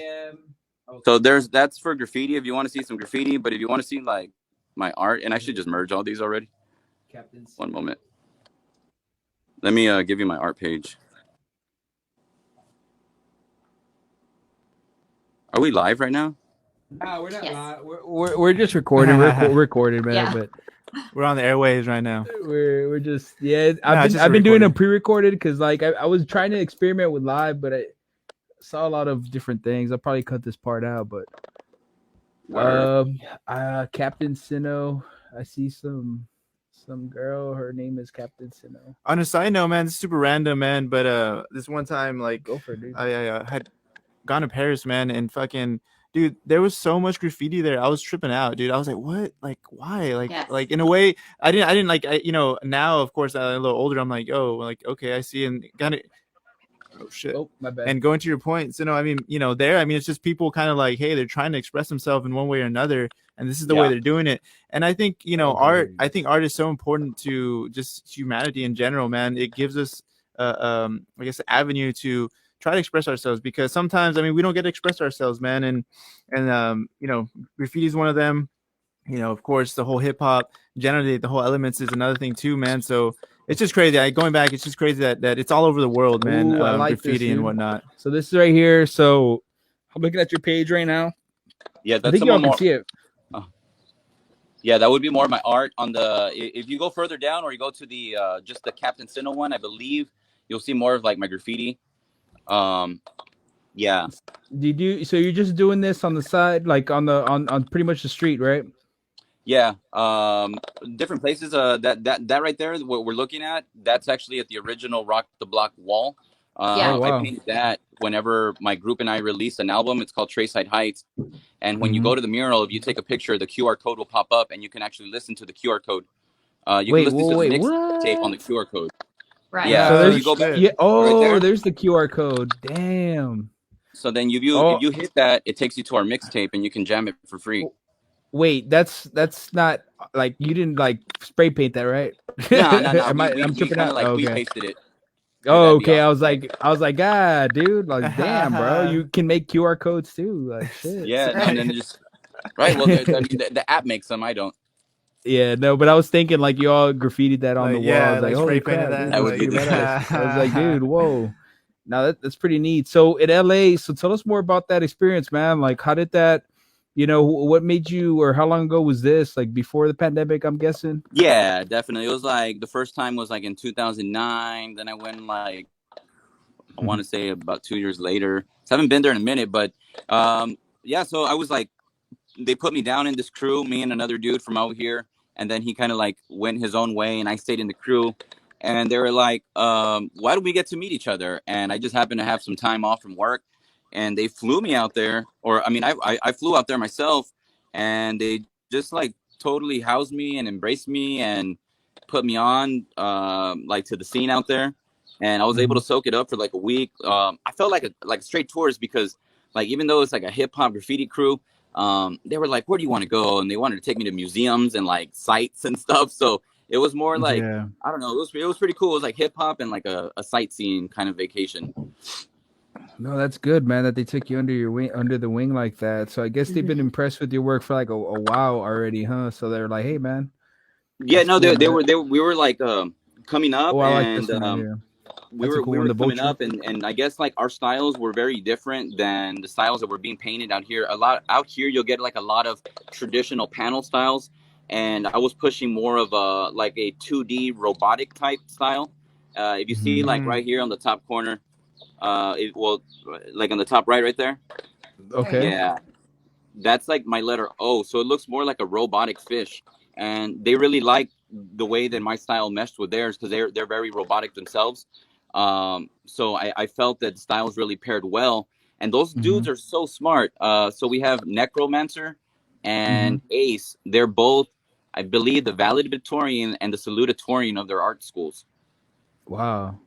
So that's for graffiti if you want to see some graffiti, but if you want to see like my art, and I should just merge all these already. One moment. Let me give you my art page. Are we live right now? No, we're not live. We're just recording. We're recording, man. But we're on the airwaves right now. We're just I've been doing them pre-recorded because like I was trying to experiment with live, but I saw a lot of different things. I'll probably cut this part out, but Captain SinO. I see some girl. Her name is Captain SinO. On a side note, man, this is super random, man. But this one time, like, go for it, dude. I had gone to Paris, man, and fucking. Dude, there was so much graffiti there. I was tripping out, dude. I was like, "What? Like, why? Like in a way, I didn't like. You know, now of course I'm a little older. I'm like, oh, like okay, I see, and kind of, oh shit, my bad. And going to your point, so no, I mean, you know, it's just people kind of like, hey, they're trying to express themselves in one way or another, and this is the way they're doing it. And I think art is so important to just humanity in general, man. It gives us, I guess, an avenue to try to express ourselves, because sometimes, I mean, we don't get to express ourselves, man. And you know, graffiti is one of them. You know, of course, the whole hip hop, generally, the whole elements is another thing too, man. So it's just crazy. Going back, it's just crazy that it's all over the world, man. Ooh, I like graffiti this, and whatnot. So this is right here. So I'm looking at your page right now. Yeah, that's I think y'all can see it. Yeah, that would be more of my art. On the, if you go further down, or you go to the just the Captain SinO one, I believe you'll see more of like my graffiti. Yeah. Did you? So you're just doing this on the side, like on pretty much the street, right? Yeah. Different places. That right there, what we're looking at, that's actually at the original Rock the Block wall. Yeah. Oh, wow. I painted that whenever my group and I released an album. It's called Trayside Heights. And when you go to the mural, if you take a picture, the QR code will pop up, and you can actually listen to the QR code. You can listen to the mixtape on the QR code. Right. Yeah. So you go back. Yeah. Oh, right there. There's the QR code. Damn. So then if you hit that, it takes you to our mixtape, and you can jam it for free. Wait, that's not like you didn't like spray paint that, right? No. I'm tripping out. Like we pasted it. Oh, okay. Awesome. I was like, God, dude, like, damn, bro, you can make QR codes too, like, shit. Yeah, no, and then just right. Well, I mean, the app makes them. I don't. Yeah, no, but I was thinking like you all graffitied that on the wall. I was like, holy crap, that. Dude, That would be the I was like, dude, whoa. Now that's pretty neat. So in LA, so tell us more about that experience, man. Like, how did that? You know, what made you, or how long ago was this? Like before the pandemic, I'm guessing. Yeah, definitely. It was like the first time was like in 2009. Then I went like I want to say about 2 years later. So I haven't been there in a minute, but yeah. So I was like, they put me down in this crew, me and another dude from out here, and then he kind of like went his own way, and I stayed in the crew. And they were like, why don't we get to meet each other? And I just happened to have some time off from work, and they flew me out there. Or I mean, I flew out there myself, and they just like totally housed me and embraced me and put me on like to the scene out there. And I was able to soak it up for like a week. I felt like a straight tourist, because like even though it's like a hip hop graffiti crew, they were like, where do you want to go? And they wanted to take me to museums and like sites and stuff. So it was more like, I don't know, it was pretty cool. It was like hip hop and like a sightseeing kind of vacation. No, that's good, man, that they took you under the wing like that. So I guess they've been impressed with your work for like a while already, huh? So they're like, hey, man. Yeah, no, cool, we were like coming up, and we were coming up, and I guess like our styles were very different than the styles that were being painted out here. A lot out here, you'll get like a lot of traditional panel styles, and I was pushing more of a like a 2D robotic type style. If you see like right here on the top corner, like on the top right there. Okay. Yeah, that's like my letter O, so it looks more like a robotic fish, and they really like the way that my style meshed with theirs, because they're very robotic themselves. So I felt that styles really paired well, and those dudes are so smart. So we have Necromancer and Ace. They're both, I believe, the valedictorian and the salutatorian of their art schools. Wow.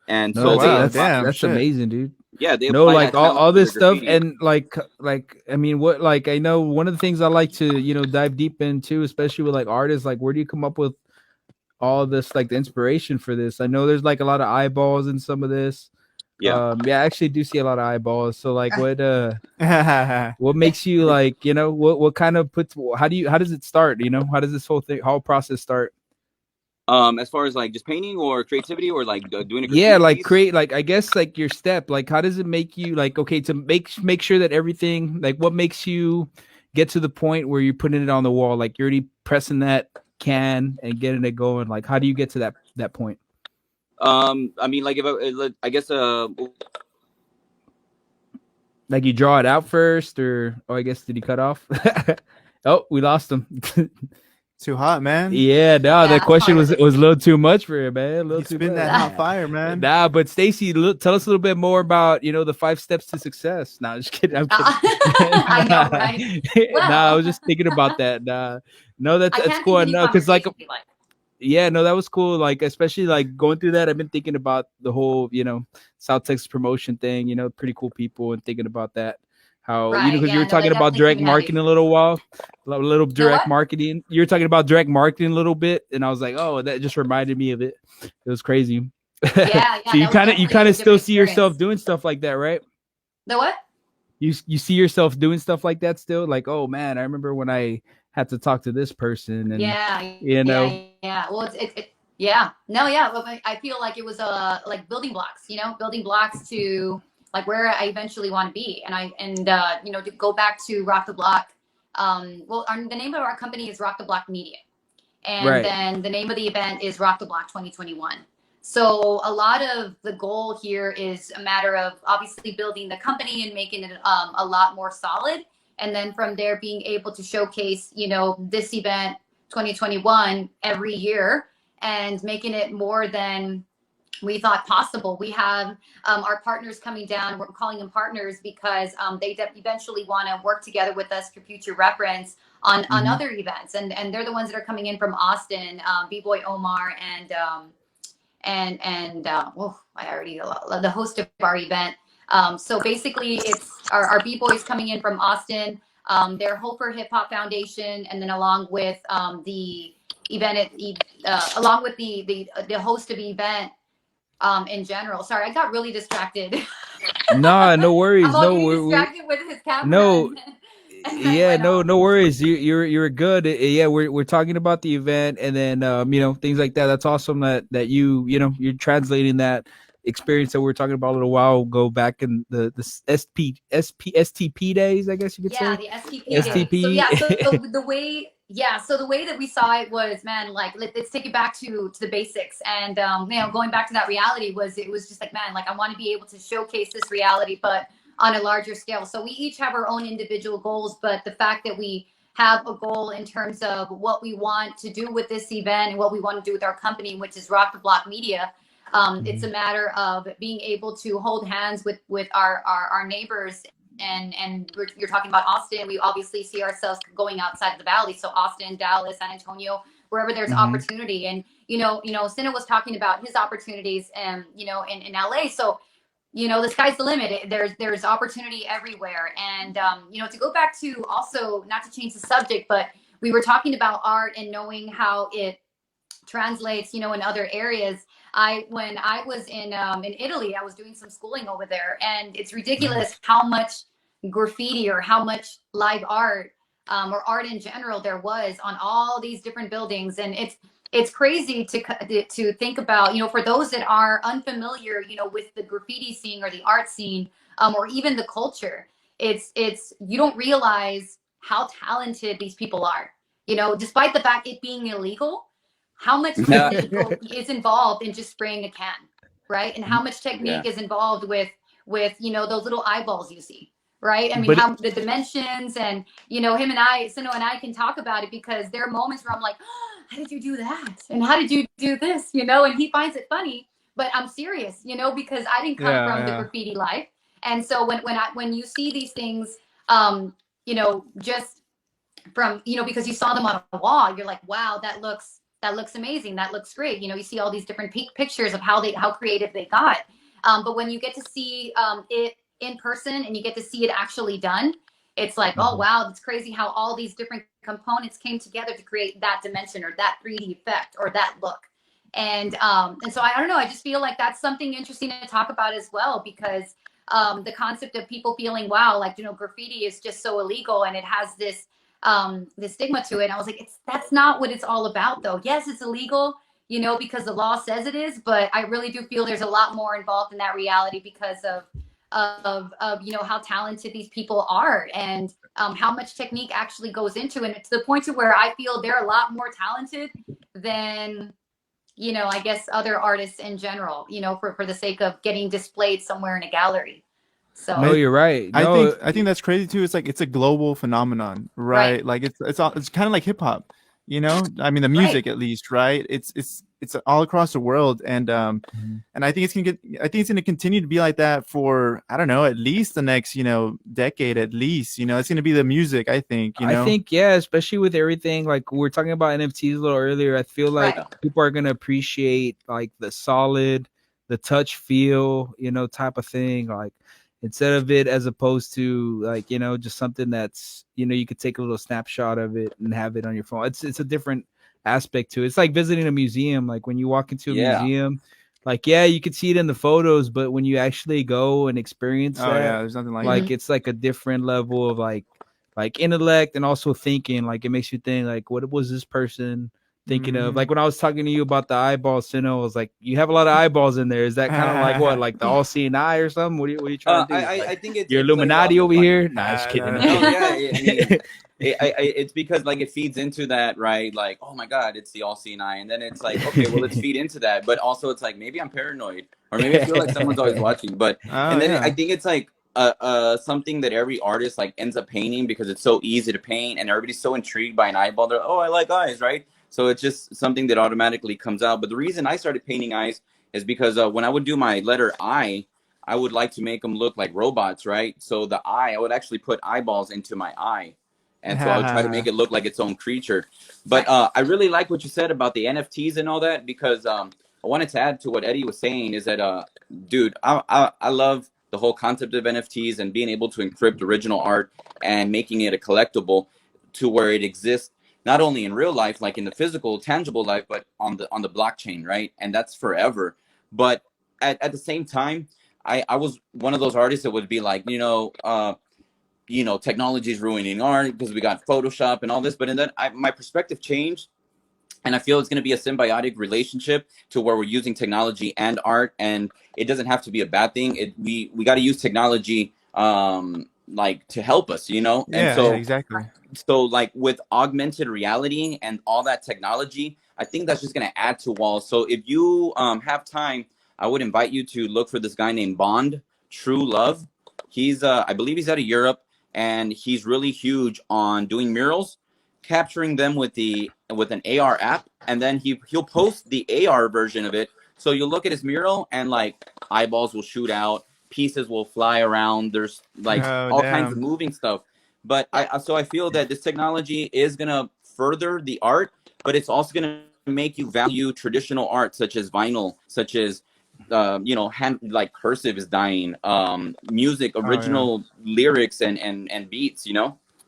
And so that's amazing, dude. Yeah, they like all this stuff, and like I mean, what, like, I know one of the things I like to dive deep into, especially with like artists, like where do you come up with all this, like the inspiration for this? I know there's like a lot of eyeballs in some of this. I actually do see a lot of eyeballs. So like what makes you like, what kind of how does it start? How does this whole process start? As far as like just painting or creativity, or like doing a like create, like I guess like your step, like how does it make you like, okay, to make sure that everything, like what makes you get to the point where you're putting it on the wall, like you're already pressing that can and getting it going, like how do you get to that point? I mean, like I guess like you draw it out first, or I guess did he cut off? Oh, we lost him. Too hot, man. Yeah, that question was a little too much for him, man. A little too much. That hot fire, man. Nah, but Stacy, tell us a little bit more about the 5 steps to success. Nah, just kidding. I'm kidding. I know, right? Well, nah, I was just thinking about that. No, that's cool. No, because like, yeah, no, that was cool. Like, especially like going through that, I've been thinking about the whole South Texas promotion thing. Pretty cool people, and thinking about that. How because you were talking about direct marketing a little direct marketing. You were talking about direct marketing a little bit, and I was like, oh, that just reminded me of it. It was crazy. Yeah, So that was you definitely kind a of still different see yourself experience. doing stuff like that, right? The what? You see yourself doing stuff like that still, like, oh man, I remember when I had to talk to this person, and Yeah, you know. yeah. Well, yeah. No, yeah. Well, I feel like it was like building blocks, building blocks to like where I eventually want to be, and to go back to Rock the Block. Well, the name of our company is Rock the Block Media, and Right. then the name of the event is Rock the Block 2021. So a lot of the goal here is a matter of obviously building the company and making it a lot more solid, and then from there being able to showcase this event 2021 every year and making it more than we thought possible. We have our partners coming down. We're calling them partners because they eventually want to work together with us for future reference on Mm-hmm. other events, and they're the ones that are coming in from Austin, B-Boy Omar and oh, I already the host of our event. So basically, it's our B-Boys coming in from Austin. Their Hope Hip Hop Foundation, and then along with the event, along with the host of the event in general. Sorry, I got really distracted. Nah, no I'm worries. all No, getting distracted with his camera, no. and then it Yeah, went no, off. no worries. You're good. Yeah, we're talking about the event, and then things like that. That's awesome that you're translating that experience that we were talking about a little while ago back in the STP days, I guess you could Yeah, say. the STP day. So STP. yeah, so the way that we saw it was, man, like let's take it back to the basics, and going back to that reality it was just like, man, like I want to be able to showcase this reality, but on a larger scale. So we each have our own individual goals, but the fact that we have a goal in terms of what we want to do with this event and what we want to do with our company, which is Rock the Block Media. It's a matter of being able to hold hands with our neighbors, and you're talking about Austin. We obviously see ourselves going outside of the valley, so Austin, Dallas, San Antonio, wherever there's Mm-hmm. opportunity. And SinO was talking about his opportunities, and in LA. So the sky's the limit. There's opportunity everywhere. And to go back to, also, not to change the subject, but we were talking about art and knowing how it translates in other areas. When I was in Italy, I was doing some schooling over there, and it's ridiculous Nice. how much graffiti or how much live art, or art in general, there was on all these different buildings. And it's crazy to think about, for those that are unfamiliar with the graffiti scene or the art scene, or even the culture. It's you don't realize how talented these people are, despite the fact it being illegal. How much Yeah. technique is involved in just spraying a can, right? And how much Yeah. technique is involved with those little eyeballs you see, right? I mean, But how the dimensions, and SinO and I can talk about it, because there are moments where I'm like, oh, how did you do that? And how did you do this? And he finds it funny, but I'm serious, because I didn't come yeah, from the yeah. graffiti life. And so when you see these things, just from because you saw them on a wall, you're like, wow, that looks amazing, that looks great. You see all these different pictures of how creative they got. But when you get to see it in person, and you get to see it actually done, it's like, oh Mm-hmm. wow, it's crazy how all these different components came together to create that dimension, or that 3D effect, or that look. And so I don't know, I just feel like that's something interesting to talk about as well, because the concept of people feeling, wow, like graffiti is just so illegal, and it has the stigma to it. And I was like, that's not what it's all about, though. Yes, it's illegal, because the law says it is, but I really do feel there's a lot more involved in that reality, because of how talented these people are, and how much technique actually goes into it, to the point to where I feel they're a lot more talented than I guess other artists in general, for the sake of getting displayed somewhere in a gallery. No, So you're right. I think that's crazy too. It's like it's a global phenomenon, right, right? Like it's kind of like hip hop, I mean, the right. music, at least, right? It's all across the world, Mhm. and I think it's gonna continue to be like that for, I don't know, at least the next decade, at least. It's gonna be the music, I think. I think, yeah, especially with everything, like we were talking about NFTs a little earlier. I feel like Right. people are gonna appreciate like the solid, the touch feel, type of thing. Like instead of it, as opposed to like just something that's you could take a little snapshot of it and have it on your phone. It's a different aspect to it. It's like visiting a museum. Like when you walk into a Yeah. museum, like, yeah, you could see it in the photos, but when you actually go and experience Oh that, yeah, there's nothing like like it. it's like a different level of like intellect and also thinking. Like it makes you think like, what was this person thinking of? Like when I was talking to you about the eyeballs, SinO, I was like, you have a lot of eyeballs in there. Is that kind of like what, like the all-seeing eye or something? What are you trying to do? Like, I think you're it's like Illuminati over like, here? Nah, just kidding. no. no, yeah, I mean, it's because like it feeds into that, right? Like, oh my God, it's the all-seeing eye, and then it's like, okay, well, let's feed into that, but also it's like maybe I'm paranoid, or maybe I feel like someone's always watching. But Oh and then yeah. I think it's like something that every artist like ends up painting because it's so easy to paint, and everybody's so intrigued by an eyeball. They're, oh, I like eyes, right? So it's just something that automatically comes out. But the reason I started painting eyes is because when I would do my letter I would like to make them look like robots, right? So the eye, I would actually put eyeballs into my eye. And so I would try to make it look like its own creature. But I really like what you said about the NFTs and all that, because I wanted to add to what Eddie was saying is that, dude, I love the whole concept of NFTs and being able to encrypt original art and making it a collectible to where it exists not only in real life, like in the physical, tangible life, but on the blockchain, right? And that's forever. But at the same time, I was one of those artists that would be like, technology is ruining art because we got Photoshop and all this. But then my perspective changed, and I feel it's going to be a symbiotic relationship to where we're using technology and art, and it doesn't have to be a bad thing. We got to use technology like to help us, Yeah, and so exactly. So like with augmented reality and all that technology, I think that's just going to add to walls. So if you have time, I would invite you to look for this guy named Bond True Love. He's I believe he's out of Europe, and he's really huge on doing murals, capturing them with an AR app, and then he'll post the AR version of it. So you'll look at his mural and like eyeballs will shoot out, pieces will fly around. There's like all kinds of moving stuff. But I feel that this technology is gonna further the art, but it's also gonna make you value traditional art such as vinyl, such as hand like cursive is dying, music, original lyrics and beats,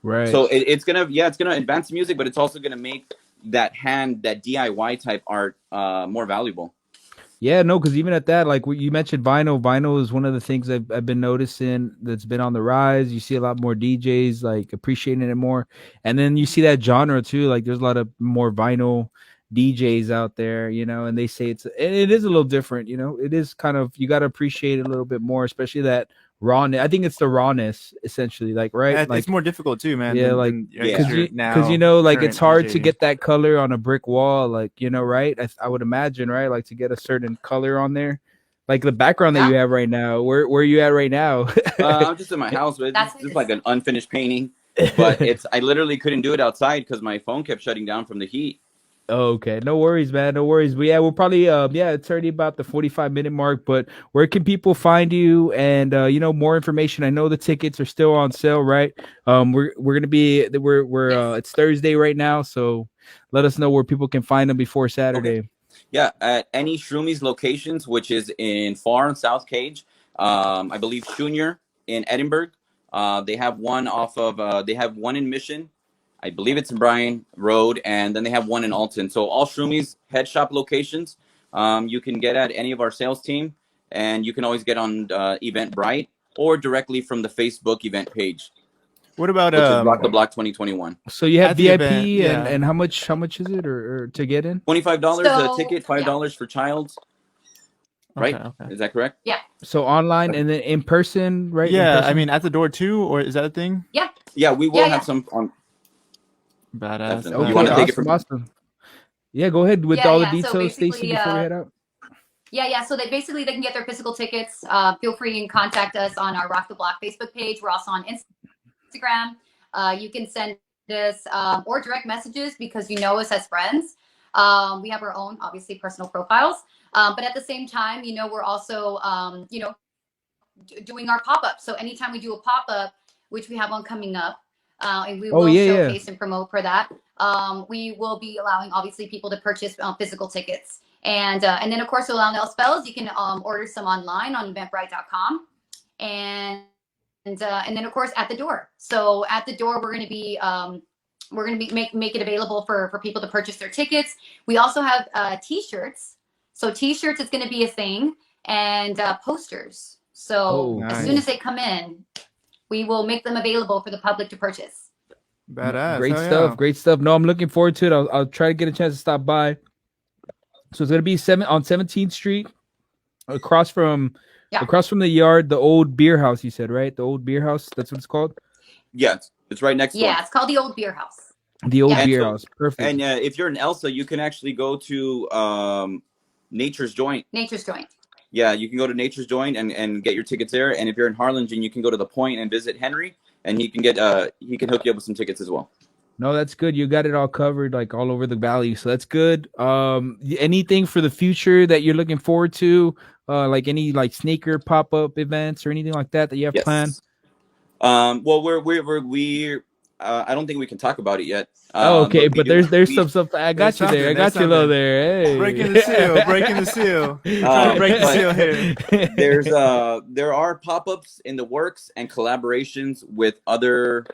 Right. So it's gonna advance music, but it's also gonna make that DIY type art more valuable. Yeah, no, because even at that, like what you mentioned, vinyl is one of the things I've been noticing that's been on the rise. You see a lot more DJs like appreciating it more, and then you see that genre too. Like there's a lot of more vinyl DJs out there, and they say it is a little different. It is kind of, you got to appreciate it a little bit more, especially that rawness. I think it's the rawness essentially, like right, like it's more difficult too, man. yeah, like because like it's hard to get that color on a brick wall, like right. I would imagine, right, like to get a certain color on there, like the background that you have right now. Where are you at right now? I'm just in my house, but it's just like an unfinished painting. But I literally couldn't do it outside because my phone kept shutting down from the heat. Okay, no worries, man. No worries. But yeah, we'll probably it's already about the 45-minute mark, but where can people find you and more information? I know the tickets are still on sale, right? We're gonna be we're it's Thursday right now, so let us know where people can find them before Saturday. Okay. Yeah, at any Shroomies locations, which is in Far and South Cage, I believe Junior in Edinburgh. They have one they have one in Mission. I believe it's in Bryan Road, and then they have one in Alton. So all Shroomies head shop locations, you can get at any of our sales team, and you can always get on Eventbrite or directly from the Facebook event page. What about which is Rock the Block 2021? So you have VIP and how much is it or to get in? $25 a ticket, $5 for child. Right? Okay. Is that correct? Yeah. So online and then in person, right? Yeah, I mean at the door too, or is that a thing? Yeah. Yeah, we will have some on. Badass. Okay, you want to take it from Boston? Yeah, go ahead with all the details, so Stacy, before we head out. Yeah. So they can get their physical tickets. Feel free and contact us on our Rock the Block Facebook page. We're also on Instagram. You can send us or direct messages because you know us as friends. We have our own, obviously, personal profiles. But at the same time, we're also, doing our pop-up. So anytime we do a pop-up, which we have one coming up, and we will showcase and promote for that, we will be allowing, obviously, people to purchase physical tickets. And then, of course, along El Spells, you can order some online on eventbrite.com. And then, of course, at the door. So at the door, we're going to be make it available for people to purchase their tickets. We also have T-shirts. So T-shirts is going to be a thing, and posters. So as soon as they come in, we will make them available for the public to purchase. Badass. Great stuff. Great stuff. No, I'm looking forward to it. I'll try to get a chance to stop by. So it's gonna be on 17th Street, across from the yard, the old beer house. You said, right? The old beer house. That's what it's called. Yeah, it's right next door. Yeah, it's called the Old Beer House. The old beer house. Perfect. And if you're in Elsa, you can actually go to Nature's Joint. Nature's Joint. Yeah, you can go to Nature's Joint and get your tickets there. And if you're in Harlingen, you can go to the Point and visit Henry, and he can hook you up with some tickets as well. No, that's good. You got it all covered, like all over the valley. So that's good. Anything for the future that you're looking forward to? Like any like sneaker pop-up events or anything like that you have planned? Well, we're I don't think we can talk about it yet. Okay, but there's some stuff. I got you there. I got you low there. Hey. Breaking the seal. Breaking the seal. Break the seal here. There are pop-ups in the works and collaborations with other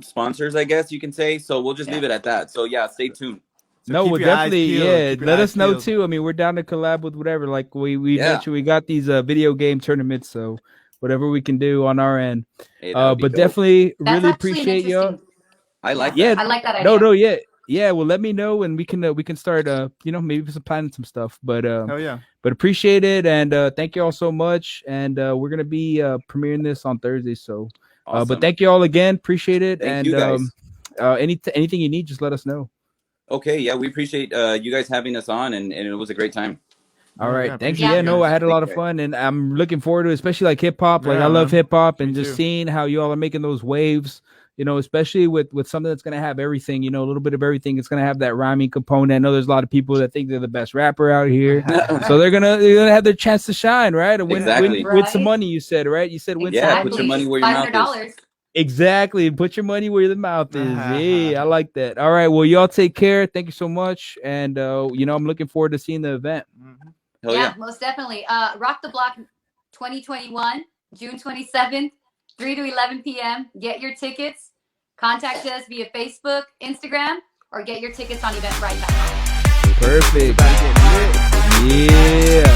sponsors, I guess you can say. So we'll just leave it at that. So yeah, stay tuned. So no, we'll definitely let us know too. I mean, we're down to collab with whatever. Like we mentioned, we got these video game tournaments, so whatever we can do on our end. Hey, but definitely really appreciate y'all. I like that. I like that idea. No, yeah. Well, let me know and we can start maybe some planning some stuff. But but appreciate it and thank you all so much. And we're gonna be premiering this on Thursday. So awesome. But thank you all again. Appreciate it. Thank you guys. Anything you need, just let us know. Okay, yeah, we appreciate you guys having us on, and it was a great time. All right, thank you. Yeah, no, I had a lot of fun, and I'm looking forward to it, especially like hip hop. Like I love hip hop, and just seeing how you all are making those waves. Especially with something that's gonna have everything. A little bit of everything. It's gonna have that rhyming component. I know there's a lot of people that think they're the best rapper out here, so they're gonna have their chance to shine, right? And win some money. You said, right? You said win. Yeah, put your money where your mouth is. Exactly. Put your money where the mouth is. Yeah, I like that. All right. Well, y'all take care. Thank you so much. And I'm looking forward to seeing the event. Yeah, most definitely. Rock the Block 2021, June 27th, 3 to 11 p.m. Get your tickets. Contact us via Facebook, Instagram, or get your tickets on Eventbrite.com. Perfect. Yeah.